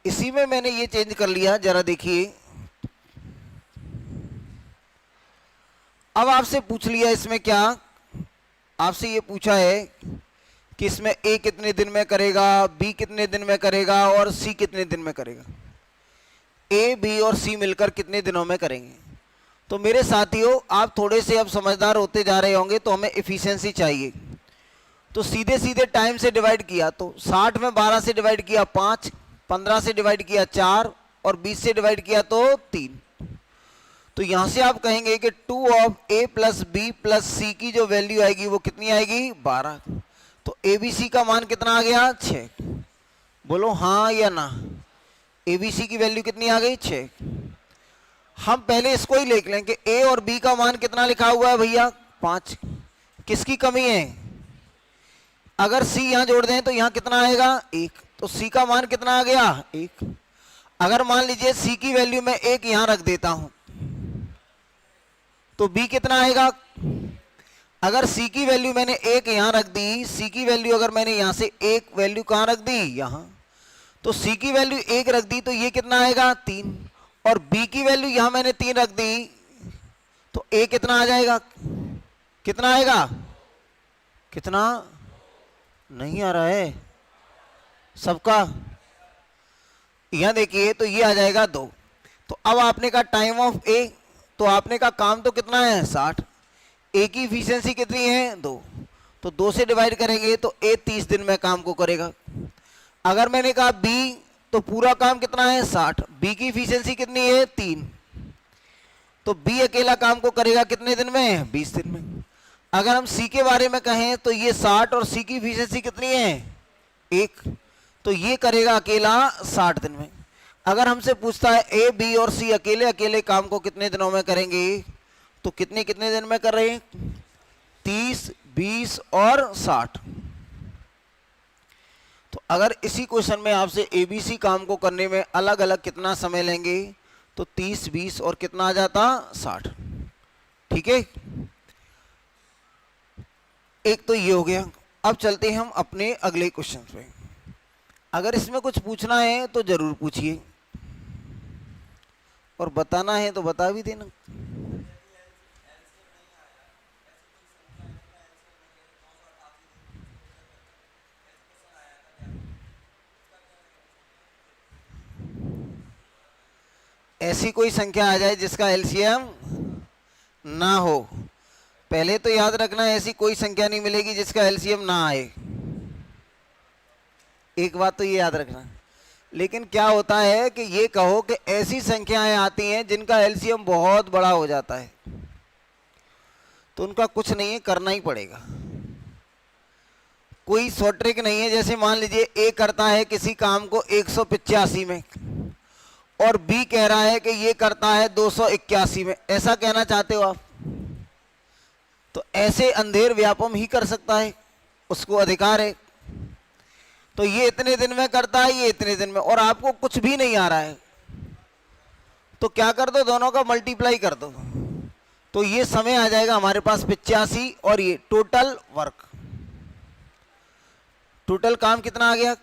इसी में मैंने ये चेंज कर लिया, जरा देखिए। अब आपसे पूछ लिया इसमें क्या, आपसे ये पूछा है कि इसमें ए कितने दिन में करेगा, बी कितने दिन में करेगा और सी कितने दिन में करेगा। ए, बी और सी मिलकर कितने दिनों में करेंगे। तो मेरे साथियों, आप थोड़े से अब समझदार होते जा रहे होंगे, तो हमें इफिशियंसी चाहिए। तो सीधे सीधे टाइम से डिवाइड किया, तो 60 में 12 से डिवाइड किया 5, 15 से डिवाइड किया 4 और 20 से डिवाइड किया तो 3। तो यहां से आप कहेंगे कि 2 of A plus B plus C की जो वैल्यू आएगी वो कितनी आएगी, 12। तो ए बी सी का मान कितना आ गया, 6। बोलो हाँ या ना, ए बी सी की वैल्यू कितनी आ गई, 6। हम पहले इसको ही लिख लें कि ए और बी का मान कितना लिखा हुआ है भैया, 5। किसकी कमी है, अगर सी यहां जोड़ दें तो यहां कितना आएगा, 1। तो सी का मान कितना आ गया, 1। अगर मान लीजिए सी की वैल्यू मैं 1 यहां रख देता हूं तो बी कितना आएगा। अगर सी की वैल्यू मैंने एक यहां रख दी, सी की वैल्यू अगर मैंने यहां से एक वैल्यू कहां रख दी, यहां, तो सी की वैल्यू एक रख दी तो ये कितना आएगा 3, और बी की वैल्यू यहां मैंने 3 रख दी तो ए कितना आ जाएगा, कितना आएगा, कितना, नहीं आ रहा है सबका, यहां देखिए तो ये आ जाएगा 2। तो अब आपने कहा टाइम ऑफ ए, तो आपने कहा काम तो कितना है 60, ए की इफिशियंसी कितनी है 2, तो 2 से डिवाइड करेंगे तो ए 30 दिन में काम को करेगा। अगर मैंने कहा बी, तो पूरा काम कितना है 60, बी की इफिशियंसी कितनी है 3, तो बी अकेला काम को करेगा कितने दिन में 20 दिन में। अगर हम सी के बारे में कहें तो ये 60 और सी की इफिशियंसी कितनी है 1, तो ये करेगा अकेला 60 दिन में। अगर हमसे पूछता है ए बी और सी अकेले अकेले काम को कितने दिनों में करेंगे, तो कितने कितने दिन में कर रहे हैं 30, 20 और 60। तो अगर इसी क्वेश्चन में आपसे एबीसी काम को करने में अलग अलग कितना समय लेंगे, तो 30, 20 और कितना आ जाता 60। ठीक है, एक तो ये हो गया। अब चलते हैं हम अपने अगले क्वेश्चन पे। अगर इसमें कुछ पूछना है तो जरूर पूछिए, और बताना है तो बता भी देना। ऐसी कोई संख्या आ जाए जिसका एलसीएम ना हो। पहले तो याद रखना ऐसी कोई संख्या नहीं मिलेगी जिसका एलसीएम ना आए, एक बात तो ये याद रखना। लेकिन क्या होता है कि ये कहो कि ऐसी संख्याएं आती हैं जिनका एलसीएम बहुत बड़ा हो जाता है, तो उनका कुछ नहीं है, करना ही पड़ेगा। कोई शॉर्ट ट्रिक नहीं है। जैसे मान लीजिए ए करता है किसी काम को 185 में और बी कह रहा है कि ये करता है 281 में, ऐसा कहना चाहते हो आप, तो ऐसे अंधेर व्यापम ही कर सकता है, उसको अधिकार है। तो ये इतने दिन में करता है, ये इतने दिन में, और आपको कुछ भी नहीं आ रहा है, तो क्या कर दो, दोनों का मल्टीप्लाई कर दो, तो ये समय आ जाएगा हमारे पास 85, और ये टोटल वर्क, टोटल काम कितना आ गया।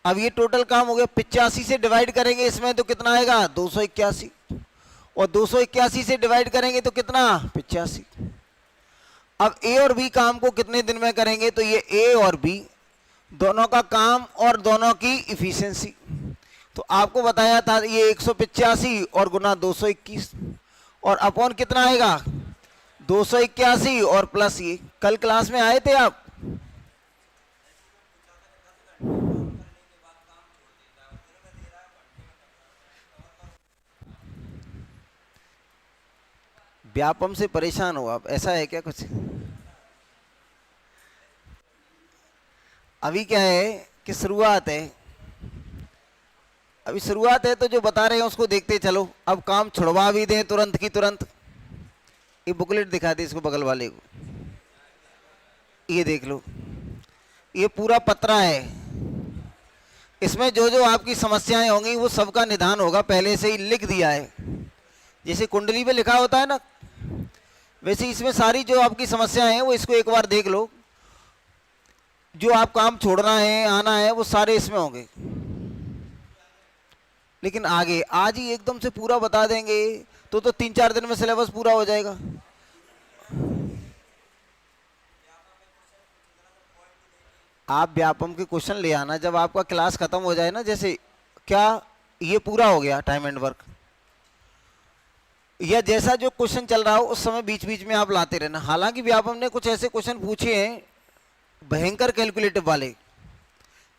अब ये टोटल काम हो गया, 85 से डिवाइड करेंगे इसमें तो कितना आएगा 281, और 281 से डिवाइड करेंगे तो कितना 85। अब ए और बी काम को कितने दिन में करेंगे, तो ये ए और बी दोनों का काम और दोनों की इफिशियंसी, तो आपको बताया था ये 185 और गुना 221, और अपॉन कितना आएगा 281 और प्लस ये, कल क्लास में आए थे आप। व्यापम से परेशान हो आप, ऐसा है क्या कुछ। अभी क्या है कि शुरुआत है, अभी शुरुआत है, तो जो बता रहे हैं उसको देखते चलो। अब काम छुड़वा भी दें तुरंत की तुरंत। ये बुकलेट दिखा दे इसको बगल वाले को, ये देख लो, ये पूरा पत्रा है, इसमें जो जो आपकी समस्याएं होंगी वो सबका निदान होगा, पहले से ही लिख दिया है। जैसे कुंडली पे लिखा होता है ना, वैसे इसमें सारी जो आपकी समस्याएं हैं वो इसको एक बार देख लो। जो आप काम छोड़ना है, आना है, वो सारे इसमें होंगे। लेकिन आगे आज ही एकदम से पूरा बता देंगे तो 3-4 दिन में सिलेबस पूरा हो जाएगा। आप व्यापम के क्वेश्चन ले आना जब आपका क्लास खत्म हो जाए ना, जैसे क्या ये पूरा हो गया टाइम एंड वर्क, या जैसा जो क्वेश्चन चल रहा हो उस समय बीच बीच में आप लाते रहना। हालांकि व्यापम ने कुछ ऐसे क्वेश्चन पूछे हैं भयंकर कैलकुलेटिव वाले,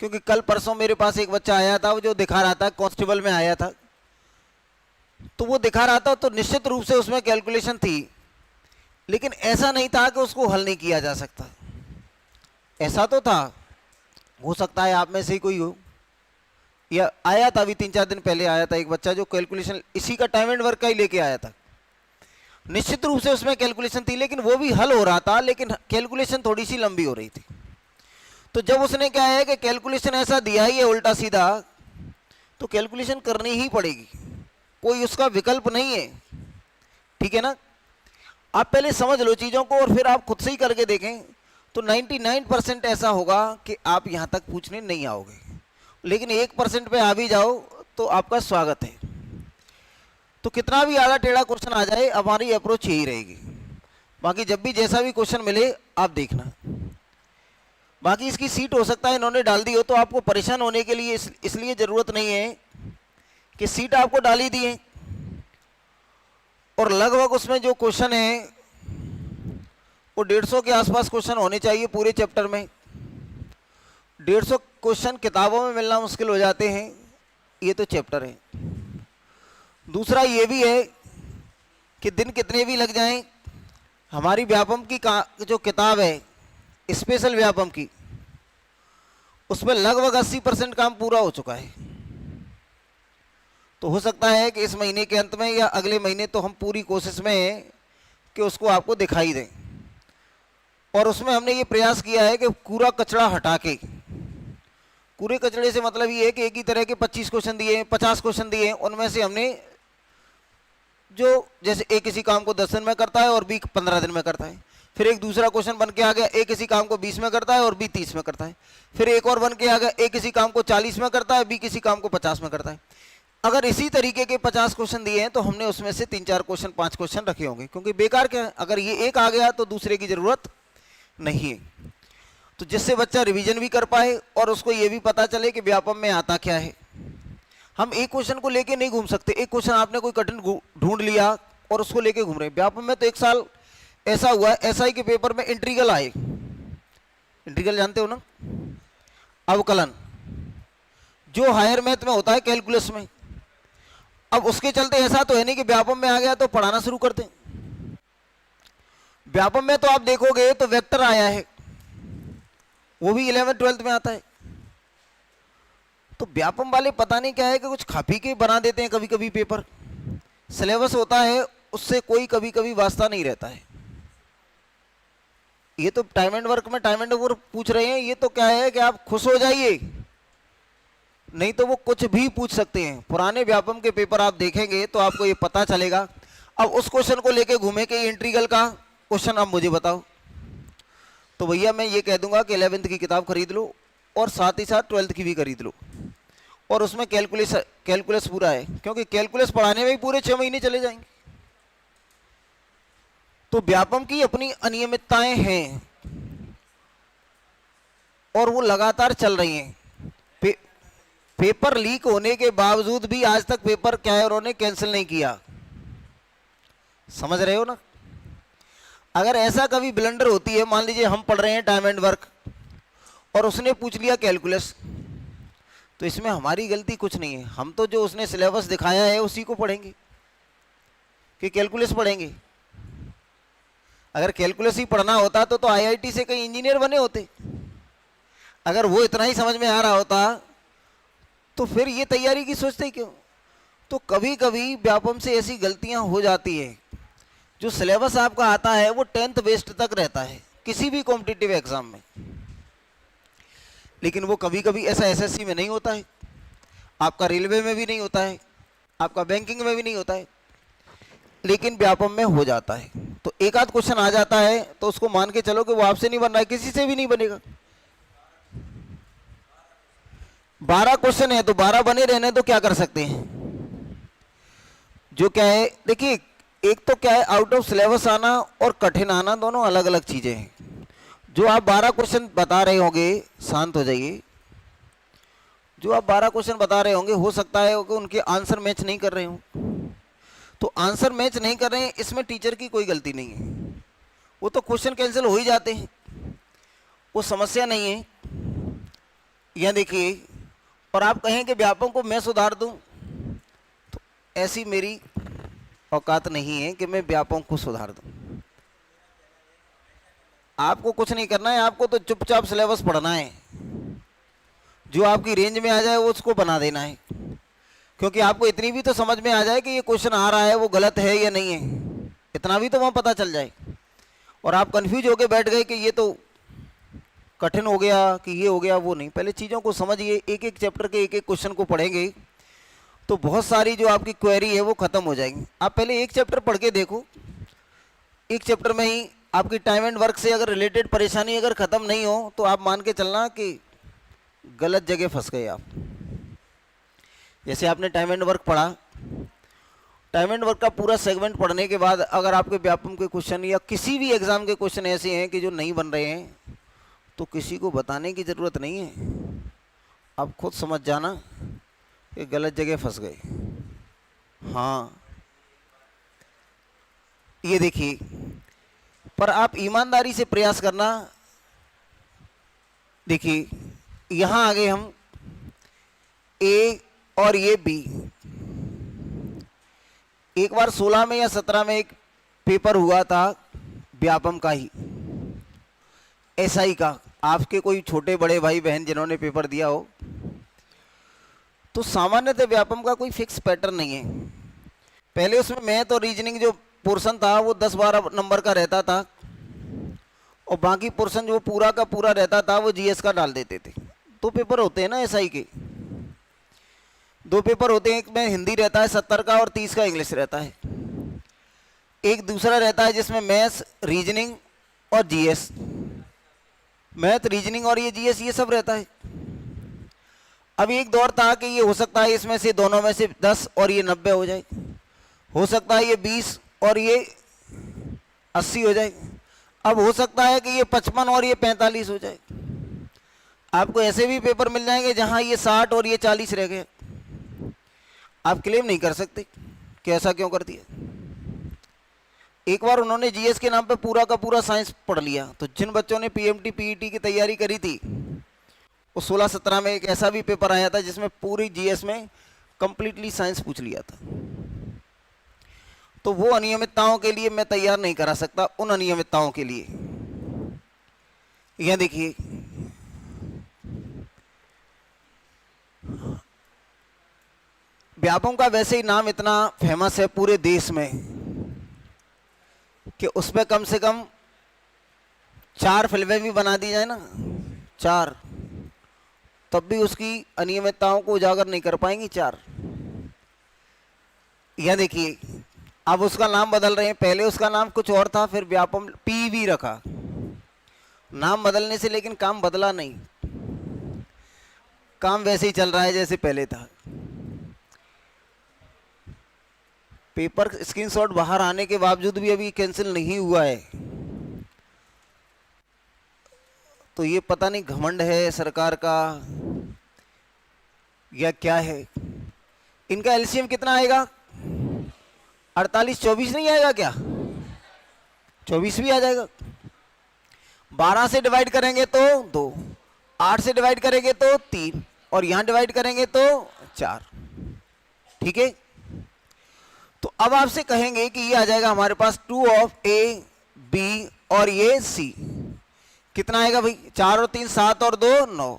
क्योंकि कल परसों मेरे पास एक बच्चा आया था, वो जो दिखा रहा था, कांस्टेबल में आया था, तो वो दिखा रहा था, तो निश्चित रूप से उसमें कैलकुलेशन थी, लेकिन ऐसा नहीं था कि उसको हल नहीं किया जा सकता। ऐसा तो था, हो सकता है आप में से ही कोई हो, या आया था अभी 3-4 दिन पहले आया था एक बच्चा जो कैलकुलेशन इसी का टाइम एंड वर्क का ही लेके आया था। निश्चित रूप से उसमें कैलकुलेशन थी, लेकिन वो भी हल हो रहा था, लेकिन कैलकुलेशन थोड़ी सी लंबी हो रही थी। तो जब उसने क्या है कि कैलकुलेशन ऐसा दिया ही है उल्टा सीधा, तो कैलकुलेशन करनी ही पड़ेगी, कोई उसका विकल्प नहीं है। ठीक है ना। आप पहले समझ लो चीज़ों को और फिर आप खुद से ही करके देखें, तो 99% ऐसा होगा कि आप यहाँ तक पूछने नहीं आओगे, लेकिन 1% पे आ भी जाओ तो आपका स्वागत है। तो कितना भी आधा टेढ़ा क्वेश्चन आ जाए, हमारी अप्रोच यही रहेगी। बाकी जब भी जैसा भी क्वेश्चन मिले आप देखना। बाकी इसकी सीट हो सकता है इन्होंने डाल दी हो, तो आपको परेशान होने के लिए इसलिए ज़रूरत नहीं है कि सीट आपको डाली दी है, और लगभग उसमें जो क्वेश्चन है वो 150 के आसपास क्वेश्चन होने चाहिए पूरे चैप्टर में। 150 क्वेश्चन किताबों में मिलना मुश्किल हो जाते हैं, ये तो चैप्टर है। दूसरा ये भी है कि दिन कितने भी लग जाएं, हमारी व्यापम की जो किताब है स्पेशल व्यापम की, उसमें लगभग 80% काम पूरा हो चुका है। तो हो सकता है कि इस महीने के अंत में या अगले महीने तो हम पूरी कोशिश में हैं कि उसको आपको दिखाई दें। और उसमें हमने ये प्रयास किया है कि पूरा कचरा हटा के, पूरे कचरे से मतलब ये है कि एक ही तरह के 25 क्वेश्चन दिए हैं, 50 क्वेश्चन दिए हैं, उनमें से हमने जो जैसे एक किसी काम को 10 दिन में करता है और बी 15 दिन में करता है, फिर एक दूसरा क्वेश्चन बन के आ गया एक किसी काम को 20 में करता है और बी 30 में करता है, फिर एक और बन के आ गया एक किसी काम को 40 में करता है, बी किसी काम को 50 में करता है। अगर इसी तरीके के 50 क्वेश्चन दिए हैं तो हमने उसमें से 3-4 क्वेश्चन 5 क्वेश्चन रखे होंगे, क्योंकि बेकार क्या है, अगर ये एक आ गया तो दूसरे की जरूरत नहीं है। तो जिससे बच्चा रिवीजन भी कर पाए और उसको ये भी पता चले कि व्यापम में आता क्या है। हम एक क्वेश्चन को लेके नहीं घूम सकते। एक क्वेश्चन आपने कोई कठिन ढूंढ लिया और उसको लेके घूम रहे। व्यापम में तो एक साल ऐसा हुआ है, एसआई के पेपर में इंटीग्रल आए। इंटीग्रल जानते हो ना, अवकलन, जो हायर मैथ में होता है कैलकुलस में। अब उसके चलते ऐसा तो है नहीं कि व्यापम में आ गया तो पढ़ाना शुरू कर दें। व्यापम में तो आप देखोगे तो वेक्टर आया है, वो भी 11th-12th में आता है। तो व्यापम वाले पता नहीं क्या है कि कुछ खपी के बना देते हैं कभी कभी पेपर। सिलेबस होता है उससे कोई कभी कभी वास्ता नहीं रहता है। ये तो टाइम एंड वर्क में टाइम एंड वर्क पूछ रहे हैं, ये तो क्या है कि आप खुश हो जाइए, नहीं तो वो कुछ भी पूछ सकते हैं। पुराने व्यापम के पेपर आप देखेंगे तो आपको ये पता चलेगा। अब उस क्वेश्चन को लेके घूमे कि इंटीग्रल का क्वेश्चन आप मुझे बताओ, तो भैया मैं ये कह दूंगा कि 11th की किताब खरीद लो और साथ ही साथ 12th की भी खरीद लो, और उसमें कैलकुलस पूरा है, क्योंकि कैलकुलस पढ़ाने में ही पूरे 6 महीने चले जाएंगे। तो व्यापम की अपनी अनियमितताएं हैं और वो लगातार चल रही हैं। पेपर लीक होने के बावजूद भी आज तक पेपर क्या है उन्होंने कैंसिल नहीं किया। समझ रहे हो ना। अगर ऐसा कभी ब्लंडर होती है, मान लीजिए हम पढ़ रहे हैं टाइम एंड वर्क और उसने पूछ लिया कैलकुलस, तो इसमें हमारी गलती कुछ नहीं है। हम तो जो उसने सिलेबस दिखाया है उसी को पढ़ेंगे कि कैलकुलस पढ़ेंगे। अगर कैलकुलस ही पढ़ना होता तो आईआईटी से कई इंजीनियर बने होते। अगर वो इतना ही समझ में आ रहा होता तो फिर ये तैयारी की सोचते क्यों। तो कभी कभी व्यापम से ऐसी गलतियां हो जाती है। जो सिलेबस आपका आता है वो 10th बेस्ड तक रहता है किसी भी कॉम्पिटिटिव एग्जाम में, लेकिन वो कभी कभी ऐसा एसएससी में नहीं होता है, आपका रेलवे में भी नहीं होता है, आपका बैंकिंग में भी नहीं होता है, लेकिन व्यापम में हो जाता है। तो एक आध क्वेश्चन आ जाता है तो उसको मान के चलो कि वो आपसे नहीं बन रहा है, किसी से भी नहीं बनेगा। 12 क्वेश्चन है तो 12 बने रहने तो क्या कर सकते हैं। जो क्या है देखिए, एक तो क्या है आउट ऑफ सिलेबस आना और कठिन आना दोनों अलग अलग चीजें हैं। जो आप 12 क्वेश्चन बता रहे होंगे, शांत हो जाइए, जो आप 12 क्वेश्चन बता रहे होंगे हो सकता है कि उनके आंसर मैच नहीं कर रहे हो। तो आंसर मैच नहीं कर रहे हैं इसमें टीचर की कोई गलती नहीं है, वो तो क्वेश्चन कैंसिल हो ही जाते हैं, वो समस्या नहीं है। यह देखिए, और आप कहें कि व्यापम को मैं सुधार दूं, तो ऐसी मेरी औकात नहीं है कि मैं व्यापम को सुधार दूं। आपको कुछ नहीं करना है, आपको तो चुपचाप सिलेबस पढ़ना है, जो आपकी रेंज में आ जाए वो उसको बना देना है। क्योंकि आपको इतनी भी तो समझ में आ जाए कि ये क्वेश्चन आ रहा है वो गलत है या नहीं है, इतना भी तो वहाँ पता चल जाए। और आप कंफ्यूज होके बैठ गए कि ये तो कठिन हो गया कि ये हो गया, वो नहीं। पहले चीज़ों को समझिए, एक एक चैप्टर के एक एक क्वेश्चन को पढ़ेंगे तो बहुत सारी जो आपकी क्वेरी है वो ख़त्म हो जाएगी। आप पहले एक चैप्टर पढ़ के देखो, एक चैप्टर में ही आपकी टाइम एंड वर्क से अगर रिलेटेड परेशानी अगर ख़त्म नहीं हो तो आप मान के चलना कि गलत जगह फंस गए आप। जैसे आपने टाइम एंड वर्क पढ़ा, टाइम एंड वर्क का पूरा सेगमेंट पढ़ने के बाद अगर आपके व्यापम के क्वेश्चन या किसी भी एग्जाम के क्वेश्चन ऐसे हैं कि जो नहीं बन रहे हैं, तो किसी को बताने की ज़रूरत नहीं है, आप खुद समझ जाना कि गलत जगह फंस गए। हाँ, ये देखिए, पर आप ईमानदारी से प्रयास करना। देखिए यहां आ गए हम ए और ये बी। एक बार 16 में या 17 में एक पेपर हुआ था व्यापम का ही, एसआई का। आपके कोई छोटे बड़े भाई बहन जिन्होंने पेपर दिया हो, तो सामान्यतः व्यापम का कोई फिक्स पैटर्न नहीं है। पहले उसमें मैथ और रीजनिंग जो पोर्शन था वो 10-12 नंबर का रहता था, और बाकी पोर्शन जो पूरा का पूरा रहता था वो जीएस का डाल देते थे। दो पेपर होते हैं ना एसआई के, दो पेपर होते हैं, एक में हिंदी रहता है 70 का और 30 का इंग्लिश रहता है। एक दूसरा रहता है जिसमें मैथ्स, रीजनिंग और जीएस, मैथ, रीजनिंग और ये जीएस, ये सब रहता है। अब एक दौर था कि ये हो सकता है इसमें से दोनों में से 10 और ये 90 हो जाए, हो सकता है ये 20 और ये 80 हो जाए, अब हो सकता है कि ये 55 और ये 45 हो जाए। आपको ऐसे भी पेपर मिल जाएंगे जहां ये 60 और ये 40 रह गए। आप क्लेम नहीं कर सकते कि ऐसा क्यों कर दिया। एक बार उन्होंने जीएस के नाम पे पूरा का पूरा साइंस पढ़ लिया, तो जिन बच्चों ने पीएमटी पीईटी की तैयारी करी थी, वो 16-17 में एक ऐसा भी पेपर आया था जिसमें पूरी जीएस में कंप्लीटली साइंस पूछ लिया था। तो वो अनियमितताओं के लिए मैं तैयार नहीं करा सकता, उन अनियमितताओं के लिए। यह देखिए, व्यापम का वैसे ही नाम इतना फेमस है पूरे देश में कि उसमें कम से कम 4 फिल्में भी बना दी जाए ना, 4, तब भी उसकी अनियमितताओं को उजागर नहीं कर पाएंगी 4। यह देखिए, अब उसका नाम बदल रहे हैं। पहले उसका नाम कुछ और था, फिर व्यापम पीवी रखा। नाम बदलने से लेकिन काम बदला नहीं, काम वैसे ही चल रहा है जैसे पहले था। पेपर स्क्रीनशॉट बाहर आने के बावजूद भी अभी कैंसिल नहीं हुआ है, तो ये पता नहीं घमंड है सरकार का या क्या है। इनका एलसीएम कितना आएगा? 48, 24 नहीं आएगा क्या? 24 भी आ जाएगा। 12 से डिवाइड करेंगे तो 2, 8 से डिवाइड करेंगे तो 3, और यहां डिवाइड करेंगे तो 4। ठीक है, तो अब आपसे कहेंगे कि ये आ जाएगा हमारे पास 2 ऑफ ए बी और ये सी। कितना आएगा भाई? 4 और 3 7 और 2 9।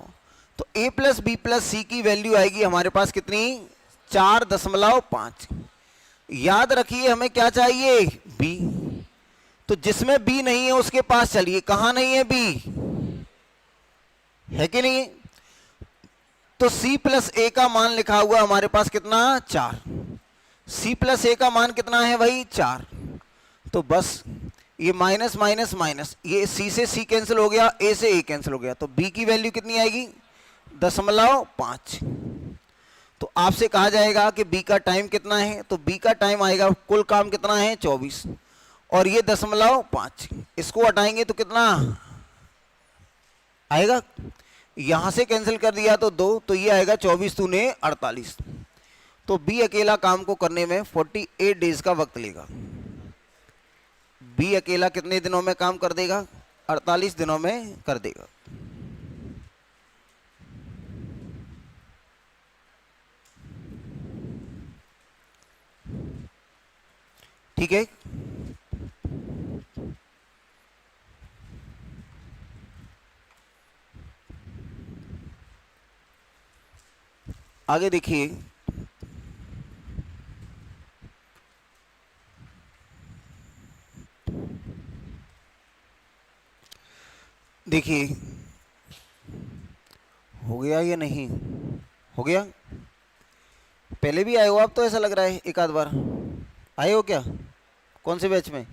तो a plus B plus C की वैल्यू आएगी हमारे पास कितनी? 4.5। याद रखिए हमें क्या चाहिए? b। तो जिसमें b नहीं है उसके पास चलिए, कहां नहीं है b? है कि नहीं? तो c प्लस a का मान लिखा हुआ हमारे पास कितना? 4। c प्लस a का मान कितना है भाई? 4। तो बस ये माइनस माइनस माइनस, ये c से c कैंसिल हो गया, a से a कैंसिल हो गया, तो b की वैल्यू कितनी आएगी? 0.5। तो आपसे कहा जाएगा कि b का टाइम कितना है, तो b का टाइम आएगा, कुल काम कितना है? 24, और ये 0.5। इसको हटाएंगे तो कितना आएगा? यहां से कैंसिल कर दिया तो 2, तो ये आएगा 24 दूने 48। तो b अकेला काम को करने में 48 डेज का वक्त लेगा। बी अकेला कितने दिनों में काम कर देगा? 48 दिनों में कर देगा। ठीक है, आगे देखिए, देखिए हो गया या नहीं हो गया? पहले भी आए हो आप तो, ऐसा लग रहा है एक आध बार आए हो क्या? कौन से बैच में?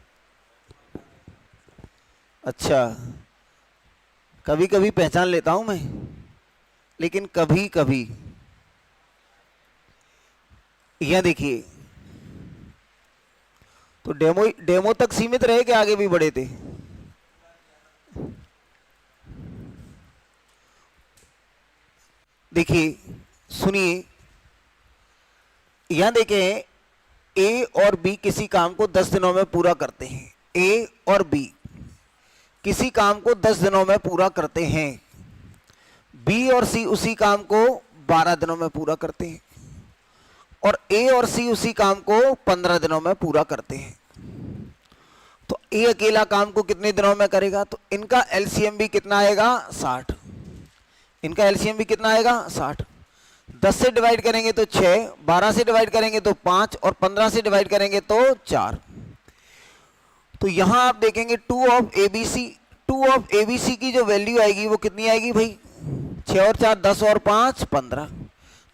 अच्छा, कभी कभी पहचान लेता हूं मैं, लेकिन कभी कभी। यह देखिए, तो डेमो डेमो तक सीमित रहे कि आगे भी बढ़े थे? देखिए, सुनिए, यहां देखें, ए और बी किसी काम को 10 दिनों में पूरा करते हैं। ए और बी किसी काम को 10 दिनों में पूरा करते हैं। बी और सी उसी काम को 12 दिनों में पूरा करते हैं, और ए और सी उसी काम को 15 दिनों में पूरा करते हैं। तो ए अकेला काम को कितने दिनों में करेगा? तो इनका एलसीएम भी कितना आएगा? 60। इनका एलसीएम भी कितना आएगा? 60। 10 से डिवाइड करेंगे तो 6, 12 से डिवाइड करेंगे तो 5, और 15 से डिवाइड करेंगे तो 4। तो यहां आप देखेंगे 2 ऑफ एबीसी की जो वैल्यू आएगी वो कितनी आएगी भाई? 6 और 4 10 और 5 15।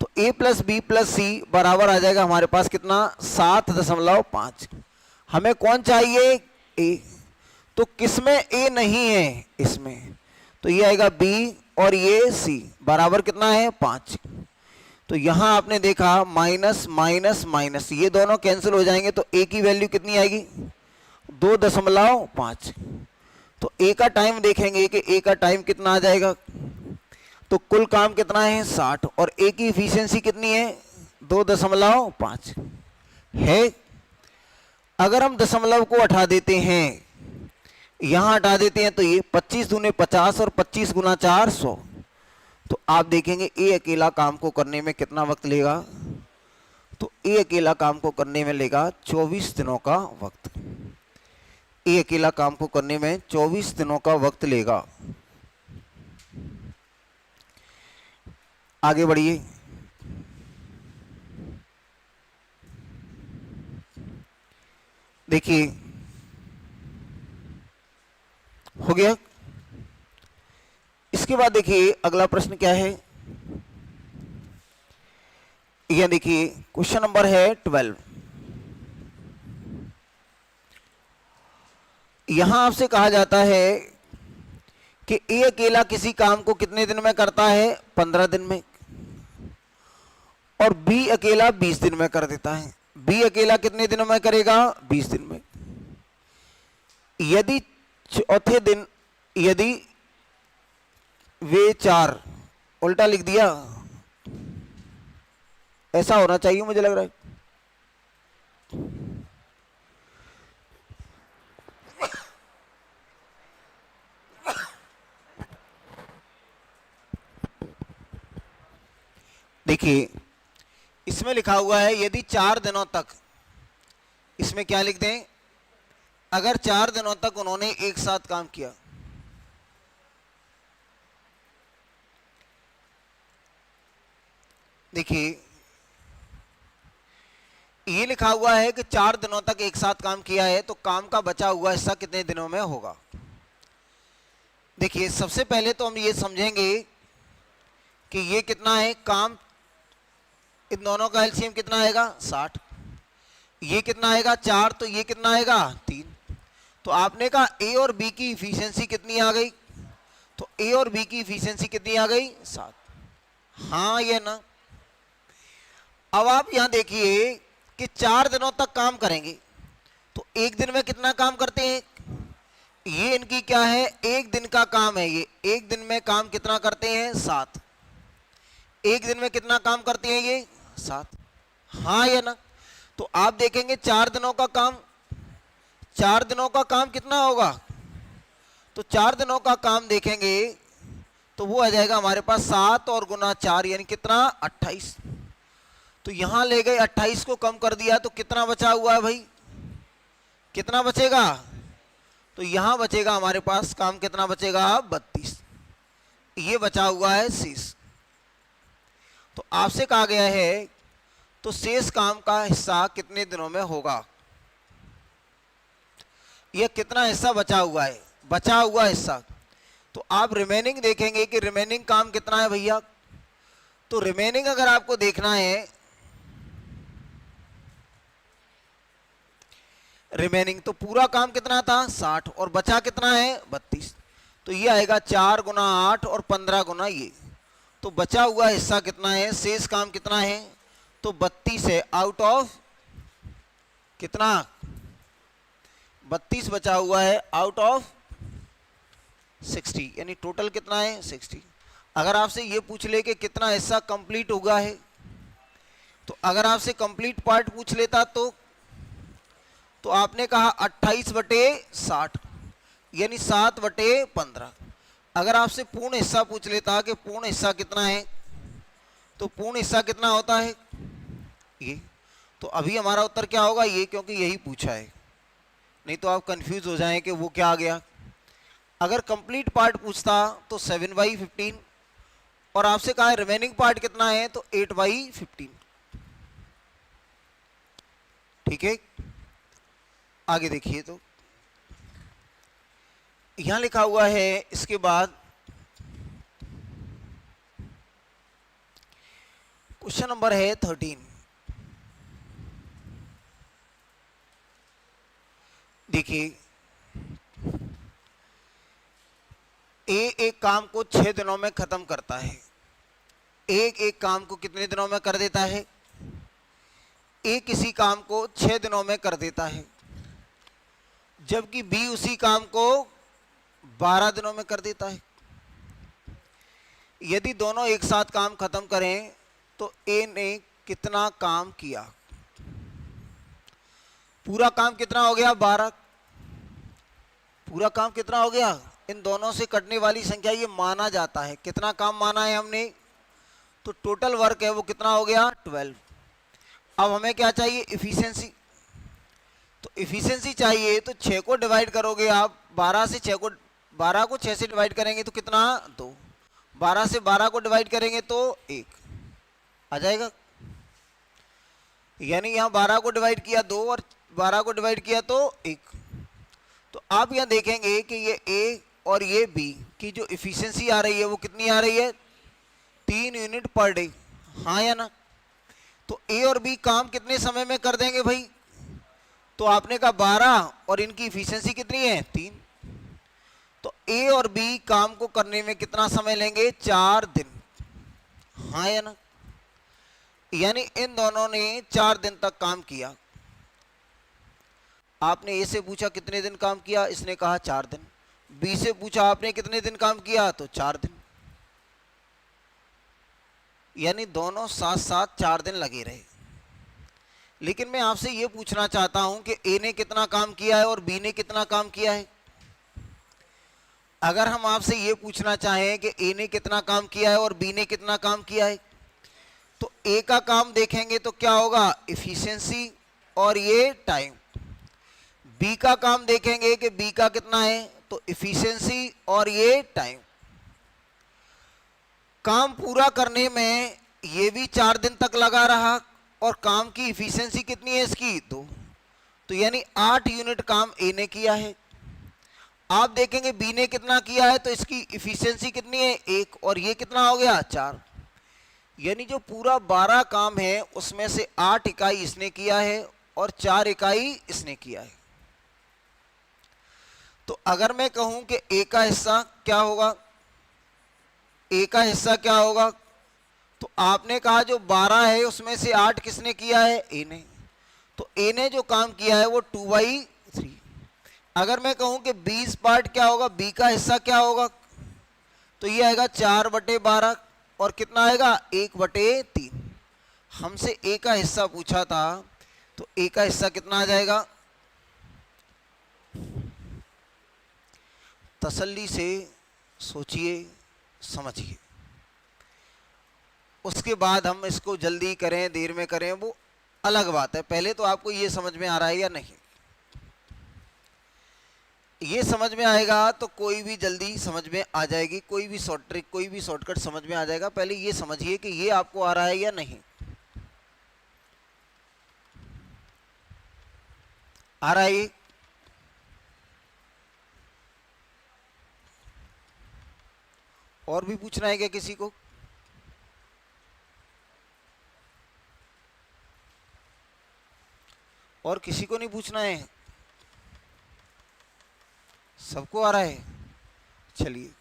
तो a प्लस बी प्लस सी बराबर आ जाएगा हमारे पास कितना? 7.5। हमें कौन चाहिए? a। तो किसमें a नहीं है? इसमें। तो ये आएगा b और ये c बराबर कितना है? 5। तो यहां आपने देखा माइनस माइनस माइनस, ये दोनों कैंसिल हो जाएंगे, तो a की वैल्यू कितनी आएगी? 2.5। तो a का टाइम देखेंगे कि a का टाइम कितना आ जाएगा। तो कुल काम कितना है? 60, और a की इफिशियंसी कितनी है? 2.5 है। अगर हम दशमलव को हटा देते हैं, यहां हटा देते हैं, तो ये 25 दूने 50 और 25 गुना 4 100। तो आप देखेंगे ए अकेला काम को करने में कितना वक्त लेगा? तो ए अकेला काम को करने में लेगा 24 दिनों का वक्त। ए अकेला काम को करने में 24 दिनों का वक्त लेगा। आगे बढ़िए। देखिए, हो गया। इसके बाद देखिए अगला प्रश्न क्या है। यह देखिए क्वेश्चन नंबर है 12। यहां आपसे कहा जाता है कि ए अकेला किसी काम को कितने दिन में करता है? 15 दिन में, और बी अकेला 20 दिन में कर देता है। बी अकेला कितने दिनों में करेगा? 20 दिन में। यदि चौथे दिन, यदि वे 4, उल्टा लिख दिया, ऐसा होना चाहिए मुझे लग रहा है। देखिए, इसमें लिखा हुआ है यदि 4 दिनों तक, इसमें क्या लिख दें? अगर 4 दिनों तक उन्होंने एक साथ काम किया, देखिए ये लिखा हुआ है कि 4 दिनों तक एक साथ काम किया है, तो काम का बचा हुआ हिस्सा कितने दिनों में होगा? देखिए, सबसे पहले तो हम ये समझेंगे कि ये कितना है काम, इन दोनों का एलसीएम कितना आएगा? 60। ये कितना आएगा? 4। तो ये कितना आएगा? 3। तो आपने कहा ए और बी की इफिशियंसी कितनी आ गई? तो ए और बी की इफिशियंसी कितनी आ गई? 7। हाँ या ना? अब आप यहां देखिए कि 4 दिनों तक काम करेंगे, तो एक दिन में कितना काम करते हैं? ये इनकी क्या है? एक दिन का काम है। ये एक दिन में काम कितना करते हैं? 7। एक दिन में कितना काम करते हैं ये? 7। हाँ या ना? तो आप देखेंगे 4 दिनों का काम, 4 दिनों का काम कितना होगा? तो 4 दिनों का काम देखेंगे तो वो आ जाएगा हमारे पास 7 और गुना 4 यानी कितना? 28। तो यहां ले गए 28 को कम कर दिया, तो कितना बचा हुआ है भाई? कितना बचेगा? तो यहां बचेगा हमारे पास काम, कितना बचेगा? 32। ये बचा हुआ है शेष। तो आपसे कहा गया है तो शेष काम का हिस्सा कितने दिनों में होगा? यह कितना हिस्सा बचा हुआ है? बचा हुआ हिस्सा। तो आप रिमेनिंग देखेंगे कि रिमेनिंग काम कितना है भैया। तो रिमेनिंग अगर आपको देखना है, रिमेनिंग, तो पूरा काम कितना था 60 और बचा कितना है 32, तो ये आएगा 4 गुना 8 और 15 गुना ये, तो बचा हुआ हिस्सा कितना है, शेष काम कितना है, तो 32 है आउट ऑफ कितना, 32 बचा हुआ है आउट ऑफ 60, यानी टोटल कितना है 60। अगर आपसे ये पूछ ले कि कितना हिस्सा कंप्लीट हुआ है, तो अगर आपसे कंप्लीट पार्ट पूछ लेता तो आपने कहा 28/60 यानी 7/15। अगर आपसे पूर्ण हिस्सा पूछ लेता कि पूर्ण हिस्सा कितना है, तो पूर्ण हिस्सा कितना होता है ये, तो अभी हमारा उत्तर क्या होगा ये, क्योंकि यही पूछा है, नहीं तो आप कंफ्यूज हो जाएं कि वो क्या आ गया। अगर कंप्लीट पार्ट पूछता तो 7/15 और आपसे कहा है रिमेनिंग पार्ट कितना है, तो 8/15। ठीक है, आगे देखिए, तो यहां लिखा हुआ है इसके बाद क्वेश्चन नंबर है 13। देखिए, एक काम को 6 दिनों में खत्म करता है, एक काम को कितने दिनों में कर देता है, किसी काम को 6 दिनों में कर देता है, जबकि बी उसी काम को 12 दिनों में कर देता है। यदि दोनों एक साथ काम खत्म करें तो ए ने कितना काम किया, पूरा काम कितना हो गया 12, पूरा काम कितना हो गया, इन दोनों से कटने वाली संख्या ये माना जाता है, कितना काम माना है हमने, तो टोटल वर्क है वो कितना हो गया 12। अब हमें क्या चाहिए इफिशिएंसी, तो इफिशिएंसी चाहिए तो 6 को डिवाइड करोगे आप 12 से, 6 को 12 को 6 से डिवाइड करेंगे तो कितना 2, 12 से 12 को डिवाइड करेंगे तो 1 आ जाएगा, यानी यहाँ 12 को डिवाइड किया 2 और 12 को डिवाइड किया तो 1। तो आप यहाँ देखेंगे कि ये ए और ये बी की जो इफिशिएंसी आ रही है वो कितनी आ रही है 3 यूनिट पर डे, हाँ या ना। तो ए और बी काम कितने समय में कर देंगे भाई, तो आपने कहा 12 और इनकी इफिशिएंसी कितनी है 3, तो ए और बी काम को करने में कितना समय लेंगे 4 दिन, हाँ या ना। यानी इन दोनों ने 4 दिन तक काम किया। आपने ए से पूछा कितने दिन काम किया, इसने कहा 4 दिन, बी से पूछा आपने कितने दिन काम किया तो 4 दिन, यानी दोनों साथ साथ 4 दिन लगे रहे। लेकिन मैं आपसे यह पूछना चाहता हूं कि ए ने कितना काम किया है और बी ने कितना काम किया है। अगर हम आपसे यह पूछना चाहें कि ए ने कितना काम किया है और बी ने कितना काम किया है, तो ए का काम देखेंगे तो क्या होगा इफिशिएंसी और ये टाइम, बी का काम देखेंगे कि बी का कितना है तो इफिशिएंसी और ये टाइम। काम पूरा करने में ये भी 4 दिन तक लगा रहा और काम की इफिशिएंसी कितनी है इसकी 2, तो यानी 8 यूनिट काम ए ने किया है। आप देखेंगे बी ने कितना किया है तो इसकी इफिशिएंसी कितनी है 1 और ये कितना हो गया 4, यानी जो पूरा 12 काम है उसमें से 8 इकाई इसने किया है और 4 इकाई इसने किया है। तो अगर मैं कहूं कि ए का हिस्सा क्या होगा, ए का हिस्सा क्या होगा, तो आपने कहा जो 12 है उसमें से 8 किसने किया है ए ने, तो ए ने जो काम किया है वो 2/3। अगर मैं कहूं कि 20 पार्ट क्या होगा, बी का हिस्सा क्या होगा, तो ये आएगा 4/12 और कितना आएगा 1/3। हमसे ए का हिस्सा पूछा था तो ए का हिस्सा कितना आ जाएगा, तसल्ली से सोचिए समझिए, उसके बाद हम इसको जल्दी करें देर में करें वो अलग बात है। पहले तो आपको ये समझ में आ रहा है या नहीं, ये समझ में आएगा तो कोई भी जल्दी समझ में आ जाएगी, कोई भी शॉर्ट ट्रिक कोई भी शॉर्टकट समझ में आ जाएगा। पहले ये समझिए कि ये आपको आ रहा है या नहीं आ रहा है। और भी पूछना है क्या किसी को, और किसी को नहीं पूछना है, सबको आ रहा है। चलिए,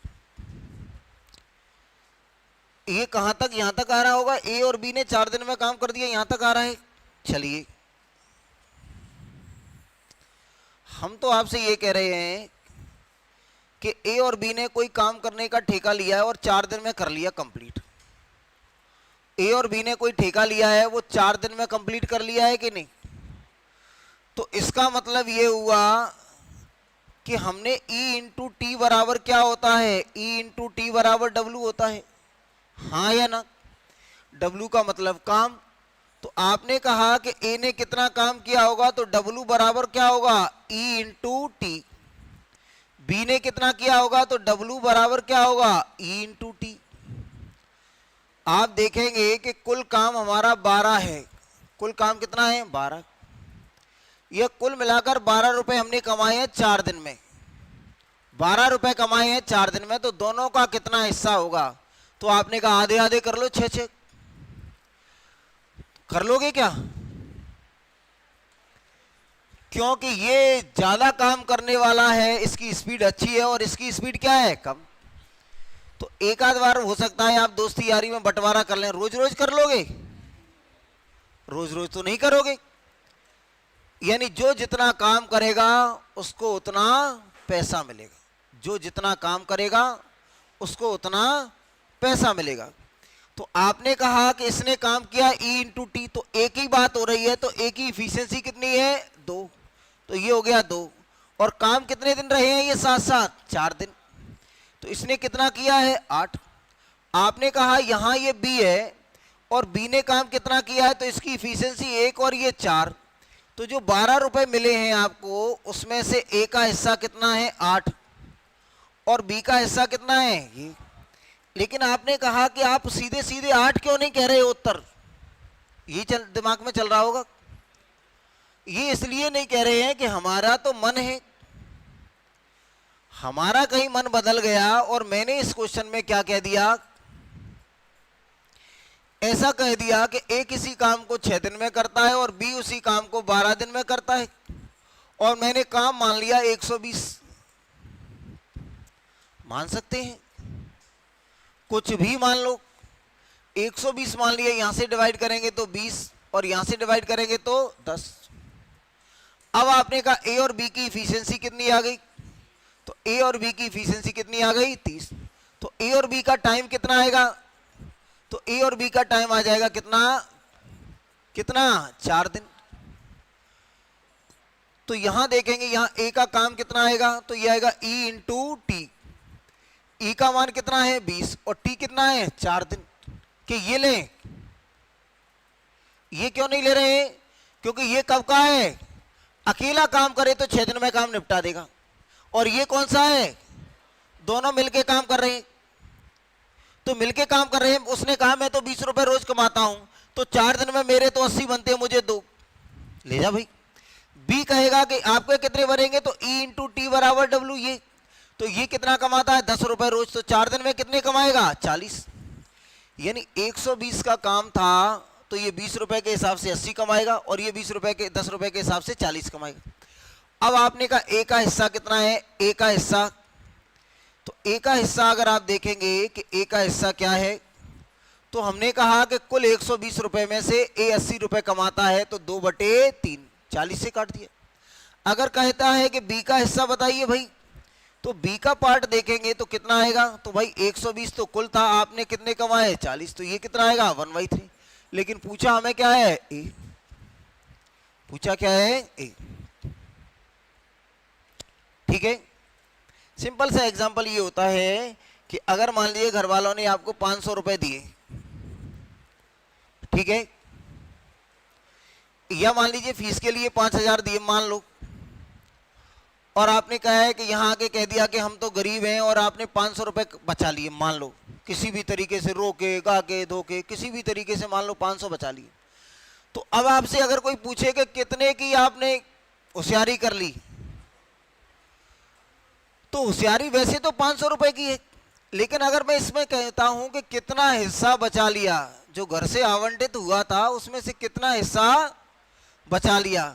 ये कहां तक, यहां तक आ रहा होगा। ए और बी ने 4 दिन में काम कर दिया, यहां तक आ रहा है। चलिए, हम तो आपसे ये कह रहे हैं कि ए और बी ने कोई काम करने का ठेका लिया है और 4 दिन में कर लिया कंप्लीट। ए और बी ने कोई ठेका लिया है, वो 4 दिन में कंप्लीट कर लिया है कि नहीं? तो इसका मतलब ये हुआ कि हमने E इंटू टी बराबर क्या होता है, E इंटू टी बराबर W होता है, हाँ या ना? W का मतलब काम। तो आपने कहा कि A ने कितना काम किया होगा, तो W बराबर क्या होगा, E इंटू टी। B ने कितना किया होगा, तो W बराबर क्या होगा, E इंटू टी। आप देखेंगे कि कुल काम हमारा 12 है। कुल काम कितना है, 12। यह कुल मिलाकर 12 रुपए हमने कमाए हैं 4 दिन में। 12 रुपए कमाए हैं 4 दिन में, तो दोनों का कितना हिस्सा होगा? तो आपने कहा आधे आधे कर लो, 6-6 कर लोगे क्या? क्योंकि ये ज्यादा काम करने वाला है, इसकी स्पीड अच्छी है और इसकी स्पीड क्या है, कम। तो एक आध बार हो सकता है आप दोस्ती यारी में बंटवारा कर लें, रोज रोज कर लोगे? रोज रोज तो नहीं करोगे। यानी जो जितना काम करेगा उसको उतना पैसा मिलेगा, जो जितना काम करेगा उसको उतना पैसा मिलेगा। तो आपने कहा कि इसने काम किया E इंटू टी, तो एक ही बात हो रही है, तो एक ही इफिशियंसी कितनी है, 2। तो ये हो गया 2। और काम कितने दिन रहे हैं ये साथ साथ, 4 दिन। तो इसने कितना किया है, 8। आपने कहा यहां ये B है और B ने काम कितना किया है, तो इसकी इफिशियंसी 1 और ये 4। तो जो 12 रुपए मिले हैं आपको, उसमें से A का हिस्सा कितना है, 8, और B का हिस्सा कितना है, ये। लेकिन आपने कहा कि आप सीधे सीधे 8 क्यों नहीं कह रहे उत्तर, ये दिमाग में चल रहा होगा। ये इसलिए नहीं कह रहे हैं कि हमारा तो मन है, हमारा कहीं मन बदल गया और मैंने इस क्वेश्चन में क्या कह दिया, ऐसा कह दिया कि A किसी काम को 6 दिन में करता है और B उसी काम को 12 दिन में करता है, और मैंने काम मान लिया 120। मान सकते हैं, कुछ भी मान लो, 120 मान लिया, यहां से डिवाइड करेंगे तो 20 और यहां से डिवाइड करेंगे तो 10। अब आपने कहा A और B की इफिशियंसी कितनी आ गई, तो A और B की इफिशियंसी कितनी आ गई, 30। तो A और B का टाइम कितना आएगा, तो A और B का टाइम आ जाएगा कितना, कितना, 4 दिन। तो यहां देखेंगे, यहां A का काम कितना आएगा, तो ये आएगा E इंटू टी। E का मान कितना है, 20, और T कितना है, 4 दिन। कि ये लें, ये क्यों नहीं ले रहे, क्योंकि ये कब का है, अकेला काम करे तो 6 दिन में काम निपटा देगा, और ये कौन सा है, दोनों मिलके काम कर रहे हैं। तो मिलके काम कर रहे हैं, उसने कहा मैं तो 20 रुपए रोज कमाता हूं, तो 4 दिन में मेरे तो 80 बनते हैं, मुझे दो, ले जा भाई। B कहेगा कि आपके कितने बनेंगे, तो E इंटू टी बराबर W, ये तो ये कितना कमाता है, 10 रुपए रोज, तो 4 दिन में कितने कमाएगा, 40। यानी 120 का काम था, तो ये 20 रुपए के हिसाब से 80 कमाएगा, और ये 20 रुपए के 10 रुपए के हिसाब से 40 कमाएगा। अब आपने कहा A का हिस्सा कितना है, A का हिस्सा, तो A का हिस्सा अगर आप देखेंगे कि A का हिस्सा क्या है, तो हमने कहा कि कुल 120 रुपए में से A 80 रुपए कमाता है, तो 2/3, 40 से काट दिया। अगर कहता है कि B का हिस्सा बताइए भाई, तो B का पार्ट देखेंगे तो कितना आएगा, तो भाई 120 तो कुल था, आपने कितने कमाए, 40, तो ये कितना आएगा, 1/3। लेकिन पूछा हमें क्या है, A, पूछा क्या है, A। ठीक है, सिंपल सा एग्जांपल ये होता है कि अगर मान लीजिए घर वालों ने आपको 500 रुपए दिए, ठीक है, या मान लीजिए फीस के लिए 5000 दिए मान लो, और आपने कहा है कि यहाँ आके कह दिया कि हम तो गरीब हैं, और आपने 500 रुपए बचा लिए मान लो, किसी भी तरीके से रोके गाके धोके किसी भी तरीके से मान लो 500 बचा लिए। तो अब आपसे अगर कोई पूछे कि कितने की आपने होशियारी कर ली, तो होशियारी वैसे तो 500 रुपए की है, लेकिन अगर मैं इसमें कहता हूं कि कितना हिस्सा बचा लिया, जो घर से आवंटित हुआ था उसमें से कितना हिस्सा बचा लिया,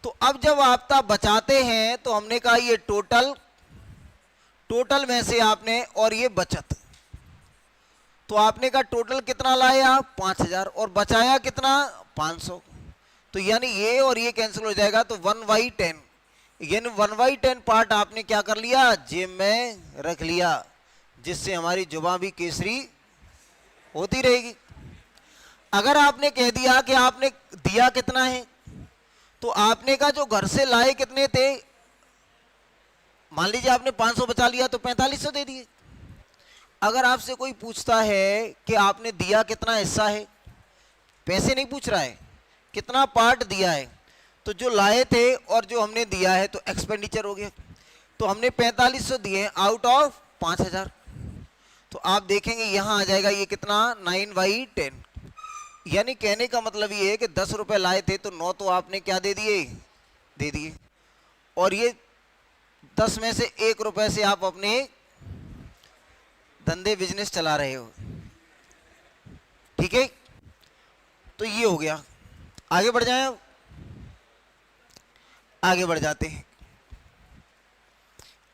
तो अब जब आप बचाते हैं तो हमने कहा ये टोटल टोटल में से आपने, और ये बचत, तो आपने कहा टोटल कितना लाए आप 5000 और बचाया कितना 500, तो यानी ये और ये कैंसिल हो जाएगा, तो 1/10, यानी 1/10 पार्ट आपने क्या कर लिया, जेब में रख लिया, जिससे हमारी जुबान भी केसरी होती रहेगी। अगर आपने कह दिया कि आपने दिया कितना है, तो आपने कहा जो घर से लाए कितने थे, मान लीजिए आपने 500 बचा लिया तो 4500 दे दिए। अगर आपसे कोई पूछता है कि आपने दिया कितना हिस्सा है, पैसे नहीं पूछ रहा है, कितना पार्ट दिया है, तो जो लाए थे और जो हमने दिया है तो एक्सपेंडिचर हो गया। तो हमने 4500 दिए आउट ऑफ 5000, तो आप देखेंगे यहां आ जाएगा ये कितना 9/10, यानी कहने का मतलब ये है कि 10 रुपए लाए थे तो 9 तो आपने क्या दे दिए, और ये 10 में से 1 रुपए से आप अपने धंधे बिजनेस चला रहे हो। ठीक है, तो ये हो गया। आगे बढ़ जाएं, आगे बढ़ जाते हैं।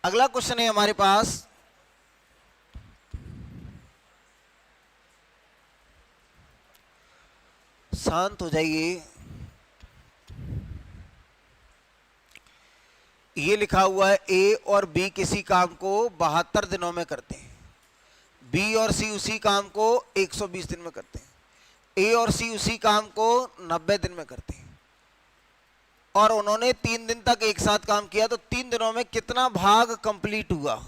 अगला क्वेश्चन है हमारे पास, शांत हो जाइए। ये लिखा हुआ है ए और बी किसी काम को 72 दिनों में करते हैं, बी और सी उसी काम को 120 दिन में करते हैं, ए और सी उसी काम को 90 दिन में करते हैं, और उन्होंने 3 दिन तक एक साथ काम किया, तो 3 दिनों में कितना भाग कंप्लीट हुआ।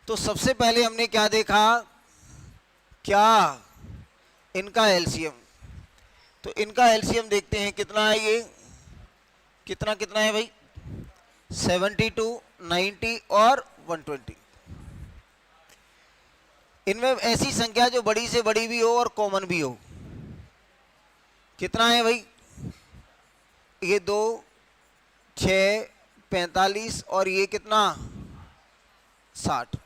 तो सबसे पहले हमने क्या देखा, क्या इनका एलसीएम, तो इनका एलसीएम देखते हैं कितना है, ये कितना कितना है भाई, 72, 90 और 120। इनमें ऐसी संख्या जो बड़ी से बड़ी भी हो और कॉमन भी हो। कितना है भाई, ये 2, 6, 45 और ये कितना 60,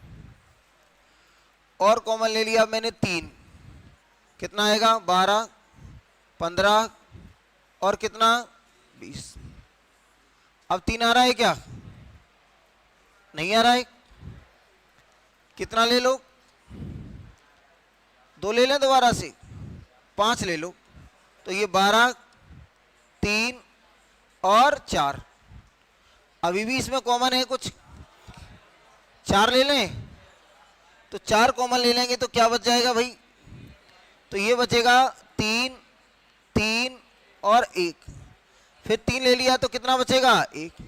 और कॉमन ले लिया मैंने 3, कितना आएगा 12, 15 और कितना 20। अब 3 आ रहा है क्या, नहीं आ रहा है, कितना ले लो, 2 ले लें दोबारा से, 5 ले लो, तो ये 12, 3 और 4। अभी भी इसमें कॉमन है कुछ, 4 ले लें, तो 4 कॉमन ले लेंगे तो क्या बच जाएगा भाई, तो ये बचेगा 3, 3 और 1, फिर 3 ले लिया तो कितना बचेगा 1,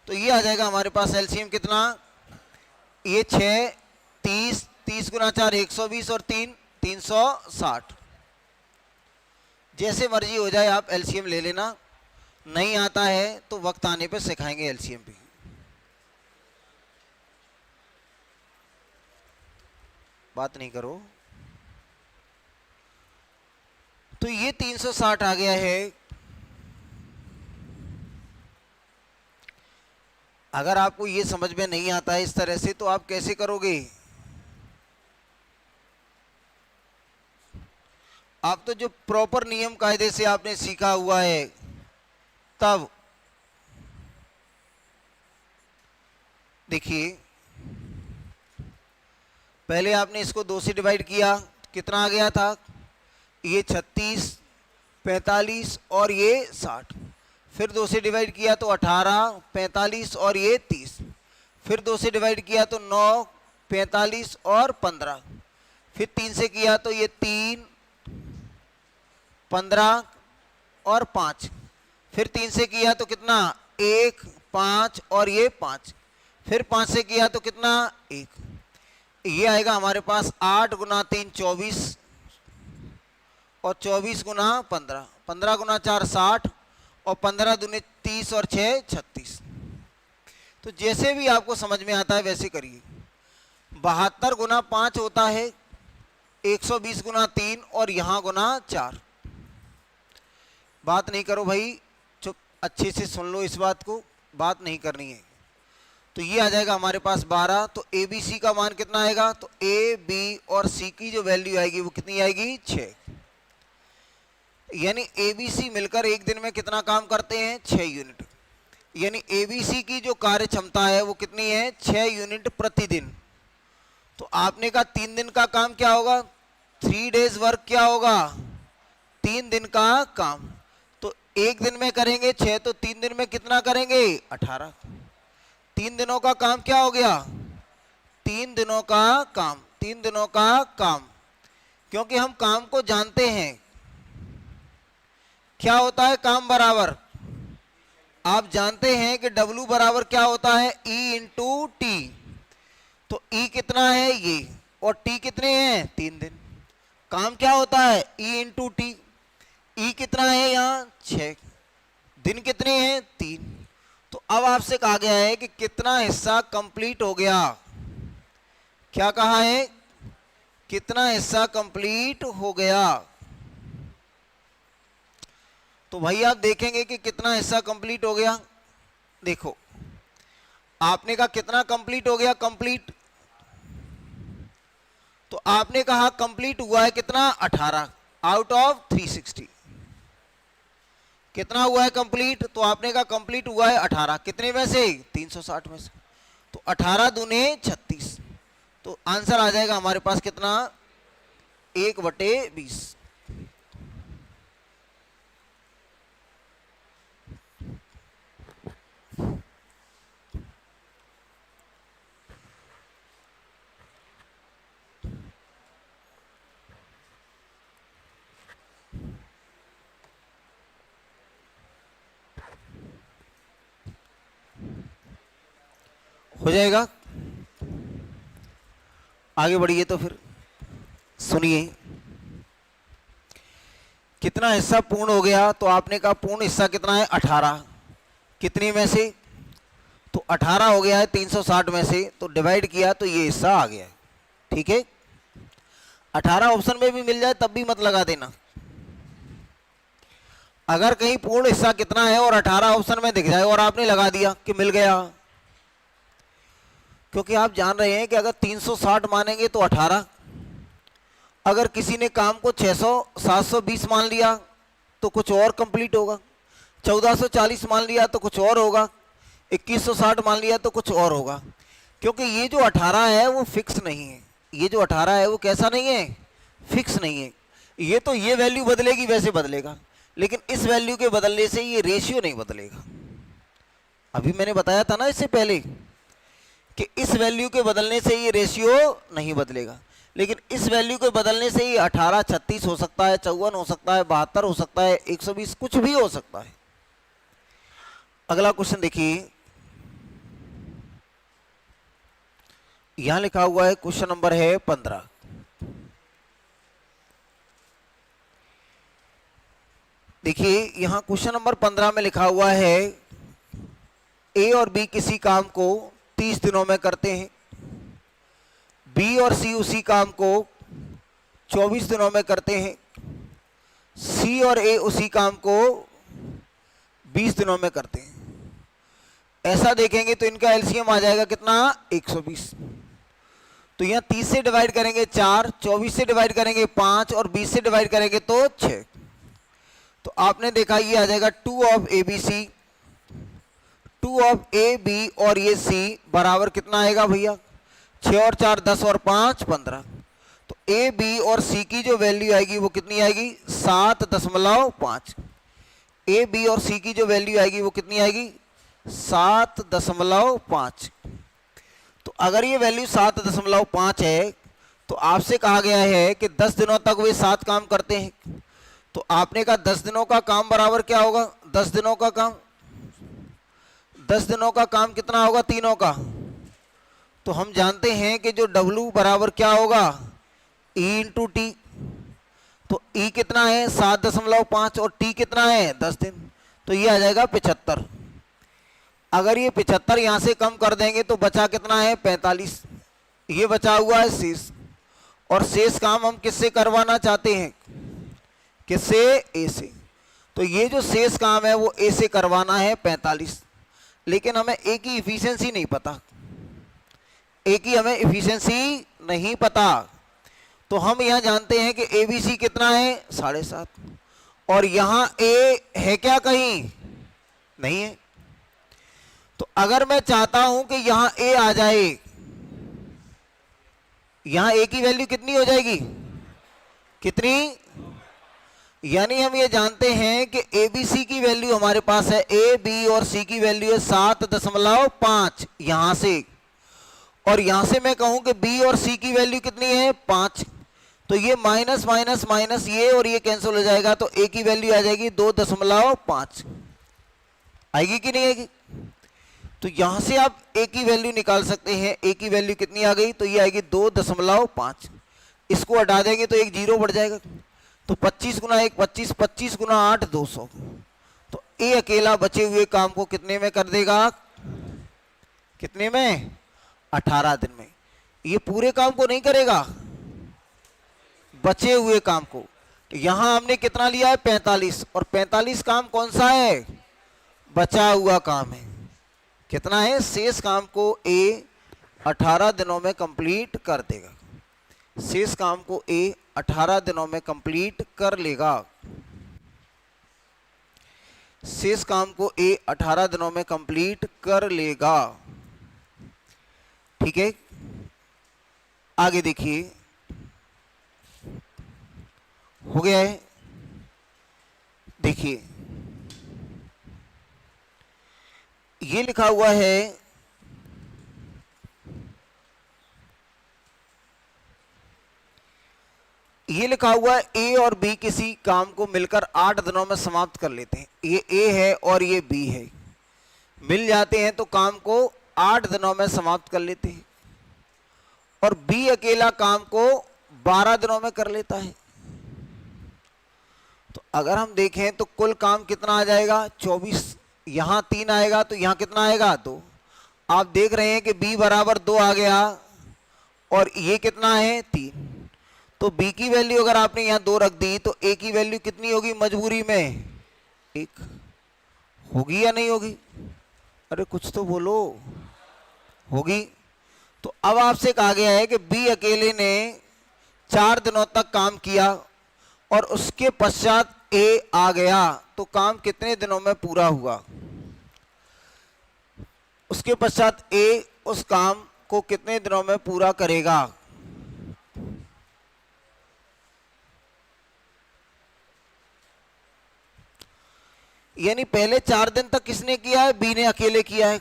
तो ये आ जाएगा हमारे पास एलसीएम कितना, ये 6, 30, 30 गुना 4 120 और 3 360। जैसे मर्जी हो जाए आप एलसीएम ले लेना, नहीं आता है तो वक्त आने पे सिखाएंगे एलसीएम भी। बात नहीं करो। तो ये 360 आ गया है। अगर आपको ये समझ में नहीं आता है इस तरह से तो आप कैसे करोगे, आप तो जो प्रॉपर नियम कायदे से आपने सीखा हुआ है, तब देखिए पहले आपने इसको 2 से डिवाइड किया, कितना आ गया था, ये 36, 45 और ये 60, फिर 2 से डिवाइड किया तो 18, 45 और ये 30, फिर 2 से डिवाइड किया तो 9, 45 और 15, फिर 3 से किया तो ये 3, 15 और 5, फिर 3 से किया तो कितना 1, 5 और ये 5, फिर 5 से किया तो कितना 1, ये आएगा हमारे पास 8 गुना 3 24 और 24 गुना 15, 15 गुना 4 60 और 15 दूनी 30 और 6 36। तो जैसे भी आपको समझ में आता है वैसे करिए। 72 गुना 5 होता है 120 गुना 3 और यहाँ गुना 4। बात नहीं करो भाई, चुप, अच्छे से सुन लो इस बात को, बात नहीं करनी है। तो ये आ जाएगा हमारे पास 12। तो ए बी सी का मान कितना आएगा, तो ए बी और सी की जो वैल्यू आएगी वो कितनी आएगी 6। यानी ए बी सी मिलकर एक दिन में कितना काम करते हैं 6 यूनिट। यानी एबीसी की जो कार्य क्षमता है वो कितनी है, 6 यूनिट प्रतिदिन। तो आपने कहा 3 दिन का काम क्या होगा, 3 डेज वर्क क्या होगा, 3 दिन का काम। तो एक दिन में करेंगे 6, तो 3 दिन में कितना करेंगे, 18। 3 दिनों का काम क्या हो गया, 3 दिनों का काम, 3 दिनों का काम। क्योंकि हम काम को जानते हैं, क्या होता है काम बराबर, आप जानते हैं कि W बराबर क्या होता है, E इंटू टी। तो E कितना है ये, और T कितने हैं, 3 दिन। काम क्या होता है, E इंटू टी। E कितना है यहाँ, 6, दिन कितने हैं, 3। तो अब आपसे कहा गया है कि कितना हिस्सा कंप्लीट हो गया, क्या कहा है, कितना हिस्सा कंप्लीट हो गया। तो भाई आप देखेंगे कि कितना हिस्सा कंप्लीट हो गया। देखो आपने कहा कितना कंप्लीट हो गया, कंप्लीट, तो आपने कहा कंप्लीट हुआ है कितना, 18 आउट ऑफ 360। कितना हुआ है कंप्लीट, तो आपने कहा कंप्लीट हुआ है 18, कितने में से, 360 में से। तो 18 दूने 36, तो आंसर आ जाएगा हमारे पास कितना, 1/20। हो जाएगा। आगे बढ़िए तो फिर सुनिए, कितना हिस्सा पूर्ण हो गया, तो आपने कहा पूर्ण हिस्सा कितना है, 18, कितने में से, तो 18 हो गया है 360 में से, तो डिवाइड किया तो ये हिस्सा आ गया है। ठीक है, 18 ऑप्शन में भी मिल जाए तब भी मत लगा देना। अगर कहीं पूर्ण हिस्सा कितना है और 18 ऑप्शन में दिख जाए और आपने लगा दिया कि मिल गया, क्योंकि आप जान रहे हैं कि अगर 360 मानेंगे तो 18, अगर किसी ने काम को 600 720 मान लिया तो कुछ और कंप्लीट होगा, 1440 मान लिया तो कुछ और होगा, 2160 मान लिया तो कुछ और होगा। क्योंकि ये जो 18 है वो फिक्स नहीं है, ये जो 18 है वो कैसा नहीं है, फिक्स नहीं है। ये तो ये वैल्यू बदलेगी वैसे बदलेगा, लेकिन इस वैल्यू के बदलने से ये रेशियो नहीं बदलेगा। अभी मैंने बताया था ना इससे पहले कि इस वैल्यू के बदलने से ये रेशियो नहीं बदलेगा, लेकिन इस वैल्यू के बदलने से ये 18 36 हो सकता है, 54 हो सकता है, 72 हो सकता है, 120 कुछ भी हो सकता है। अगला क्वेश्चन देखिए, यहां लिखा हुआ है क्वेश्चन नंबर है 15। देखिए यहां क्वेश्चन नंबर 15 में लिखा हुआ है ए और बी किसी काम को 30 दिनों में करते हैं, बी और सी उसी काम को 24 दिनों में करते हैं, सी और ए उसी काम को 20 दिनों में करते हैं। ऐसा देखेंगे तो इनका एलसीएम आ जाएगा कितना, 120। तो यहाँ 30 से डिवाइड करेंगे 4, 24 से डिवाइड करेंगे 5 और 20 से डिवाइड करेंगे तो 6। तो आपने देखा ये आ जाएगा 2 of A B C, 2 of A B और ये सी बराबर कितना आएगा भैया, 6 और 4 10 और 5 15। तो ए बी और सी की जो वैल्यू आएगी वो कितनी आएगी, 7.5। ए बी और सी की जो वैल्यू आएगी वो कितनी आएगी, 7.5। तो अगर ये वैल्यू 7.5 है तो आपसे कहा गया है कि 10 दिनों तक वे 7 काम करते हैं। तो आपने कहा 10 दिनों का काम बराबर क्या होगा, 10 दिनों का काम, 10 दिनों का काम कितना होगा, तीनों का। तो हम जानते हैं कि जो W बराबर क्या होगा, E इंटू टी। तो E कितना है 7.5 और T कितना है 10 दिन, तो ये आ जाएगा 75। अगर ये 75 यहां से कम कर देंगे तो बचा कितना है 45, ये बचा हुआ है शेष। और शेष काम हम किससे करवाना चाहते हैं, किससे, ए से। तो ये जो शेष काम है वो ए से करवाना है 45, लेकिन हमें ए की इफिशिएंसी नहीं पता, ए की हमें इफिशिएंसी नहीं पता। तो हम यहां जानते हैं कि ए बी सी कितना है 7.5, और यहां ए है क्या कहीं, नहीं है। तो अगर मैं चाहता हूं कि यहां ए आ जाए, यहां ए की वैल्यू कितनी हो जाएगी, कितनी, यानी हम ये जानते हैं कि ए बी सी की वैल्यू हमारे पास है, ए बी और सी की वैल्यू है 7.5 यहां से, और यहां से मैं कहूं कि बी और सी की वैल्यू कितनी है 5, तो ये माइनस माइनस माइनस ये और ये कैंसिल हो जाएगा, तो ए की वैल्यू आ जाएगी 2.5, आएगी कि नहीं आएगी। तो यहां से आप ए की वैल्यू निकाल सकते हैं, ए की वैल्यू कितनी आ गई, तो ये आएगी 2.5, इसको हटा देंगे तो एक जीरो बढ़ जाएगा, तो 25 गुना 1 25, 25 गुना 8 200, तो ए अकेला बचे हुए काम को कितने में कर देगा, कितने में, 18 दिन में। ये पूरे काम को नहीं करेगा, बचे हुए काम को। यहां हमने कितना लिया है 45, और 45 काम कौन सा है, बचा हुआ काम है, कितना है, शेष काम को ए 18 दिनों में कंप्लीट कर देगा, शेष काम को ए 18 दिनों में कंप्लीट कर लेगा, शेष काम को ए 18 दिनों में कंप्लीट कर लेगा। ठीक है, आगे देखिए, हो गया है, देखिए ये लिखा हुआ है, ये लिखा हुआ है ए और बी किसी काम को मिलकर 8 दिनों में समाप्त कर लेते हैं, ये ए है और ये बी है, मिल जाते हैं तो काम को 8 दिनों में समाप्त कर लेते हैं, और बी अकेला काम को 12 दिनों में कर लेता है। तो अगर हम देखें तो कुल काम कितना आ जाएगा 24, यहां 3 आएगा तो यहां कितना आएगा 2, आप देख रहे हैं कि b बराबर 2 आ गया, और ये कितना है 3, तो b की वैल्यू अगर आपने यहां 2 रख दी तो a की वैल्यू कितनी होगी मजबूरी में 1, होगी या नहीं होगी, अरे कुछ तो बोलो, होगी। तो अब आपसे कहा गया है कि b अकेले ने 4 दिनों तक काम किया और उसके पश्चात a आ गया, तो काम कितने दिनों में पूरा हुआ, उसके पश्चात a उस काम को कितने दिनों में पूरा करेगा। यानी पहले 4 दिन तक किसने किया है, बी ने अकेले किया है,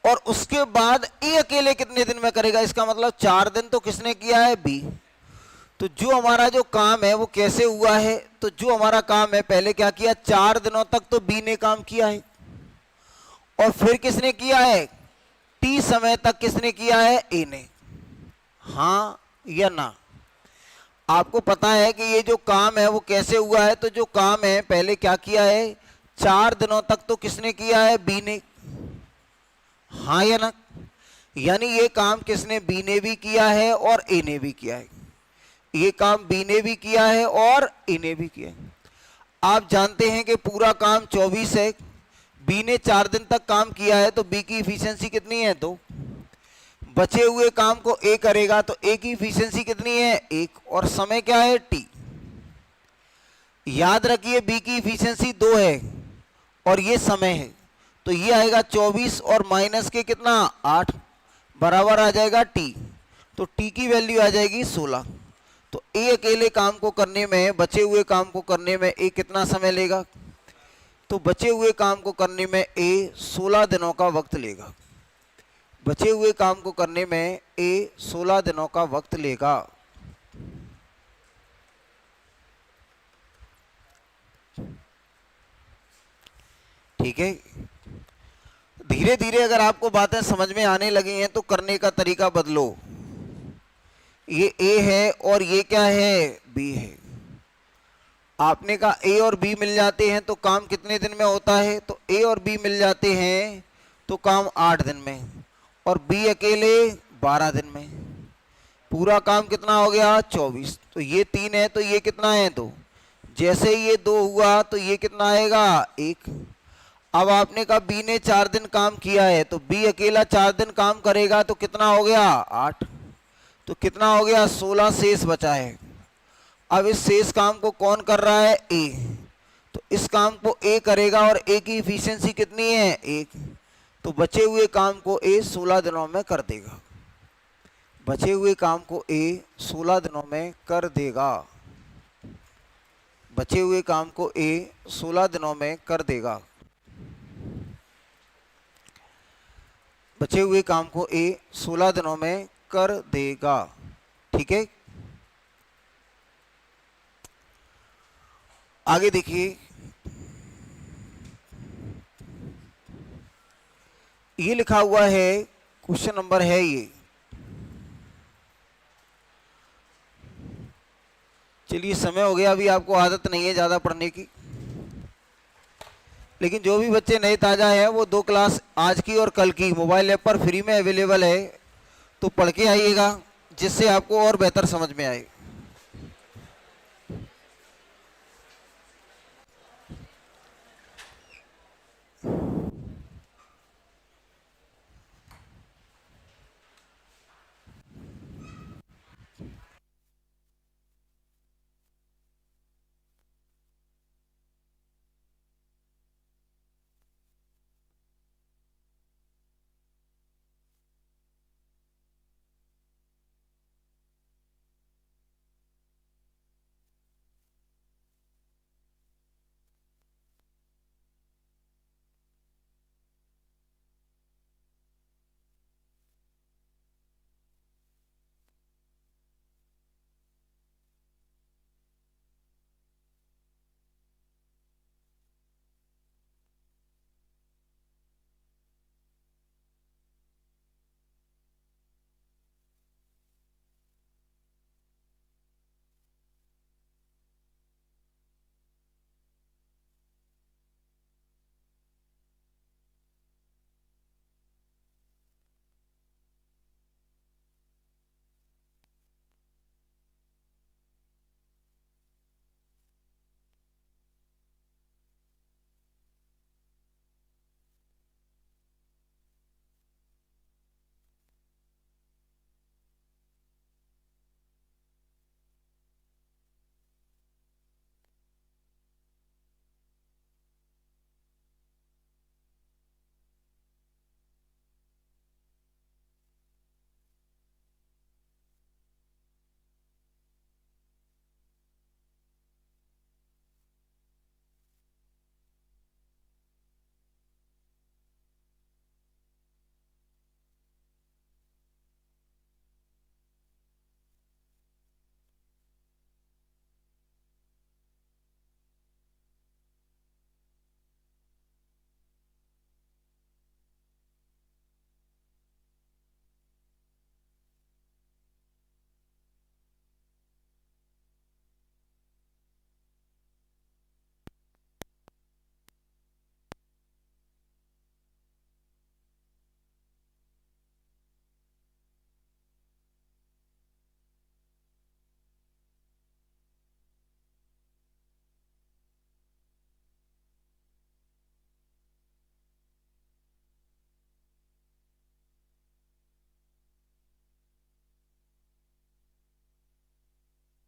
और उसके बाद ए अकेले कितने दिन में करेगा, इसका मतलब 4 दिन तो किसने किया है, बी। तो जो हमारा जो काम है वो कैसे हुआ है, तो जो हमारा काम है पहले क्या किया, 4 दिनों तक तो बी ने काम किया है, और फिर किसने किया है, टी समय तक किसने किया है, ए ने, हाँ या ना। आपको पता है कि ये जो काम है वो कैसे हुआ है, तो जो काम है पहले क्या किया है, 4 दिनों तक तो किसने किया है, बी ने, हाँ या ना। यानी ये काम किसने, बी ने भी किया है और ए ने भी किया है, ये काम बी ने भी किया है और ए ने भी किया है। आप जानते हैं कि पूरा काम 24 है, बी ने 4 दिन तक काम किया है, तो बी की इफिशियंसी कितनी है 2, बचे हुए काम को ए करेगा तो ए की इफिशियंसी कितनी है 1, और समय क्या है टी। याद रखिए बी की इफिशियंसी 2 है और ये समय है, तो ये आएगा 24 और माइनस के कितना 8 बराबर आ जाएगा टी, तो टी की वैल्यू आ जाएगी 16। तो ए अकेले काम को करने में, बचे हुए काम को करने में ए कितना समय लेगा, तो बचे हुए काम को करने में ए 16 दिनों का वक्त लेगा, बचे हुए काम को करने में ए 16 दिनों का वक्त लेगा। ठीक है, धीरे धीरे अगर आपको बातें समझ में आने लगी हैं तो करने का तरीका बदलो। ये ए है और ये क्या है, बी है। आपने कहा ए और बी मिल जाते हैं तो काम कितने दिन में होता है, तो ए और बी मिल जाते हैं तो काम 8 दिन में, और बी अकेले 12 दिन में। पूरा काम कितना हो गया 24, तो ये 3 है तो ये कितना है 2, जैसे ये 2 हुआ तो ये कितना आएगा 1। अब आपने कहा बी ने 4 दिन काम किया है, तो बी अकेला 4 दिन काम करेगा तो कितना हो गया 8, तो कितना हो गया 16 शेष बचा है। अब इस शेष काम को कौन कर रहा है, ए, तो इस काम को ए करेगा और ए की इफिशियंसी कितनी है 1, तो बचे हुए काम को ए 16 दिनों में कर देगा। बचे हुए काम को ए 16 दिनों में कर देगा। बचे हुए काम को ए 16 दिनों में कर देगा। बचे हुए काम को ए 16 दिनों में कर देगा। ठीक है, आगे देखिए, ये लिखा हुआ है, क्वेश्चन नंबर है ये। चलिए, समय हो गया, अभी आपको आदत नहीं है ज़्यादा पढ़ने की, लेकिन जो भी बच्चे नए ताज़ा हैं वो 2 क्लास आज की और कल की मोबाइल ऐप पर फ्री में अवेलेबल है, तो पढ़ के आइएगा जिससे आपको और बेहतर समझ में आए।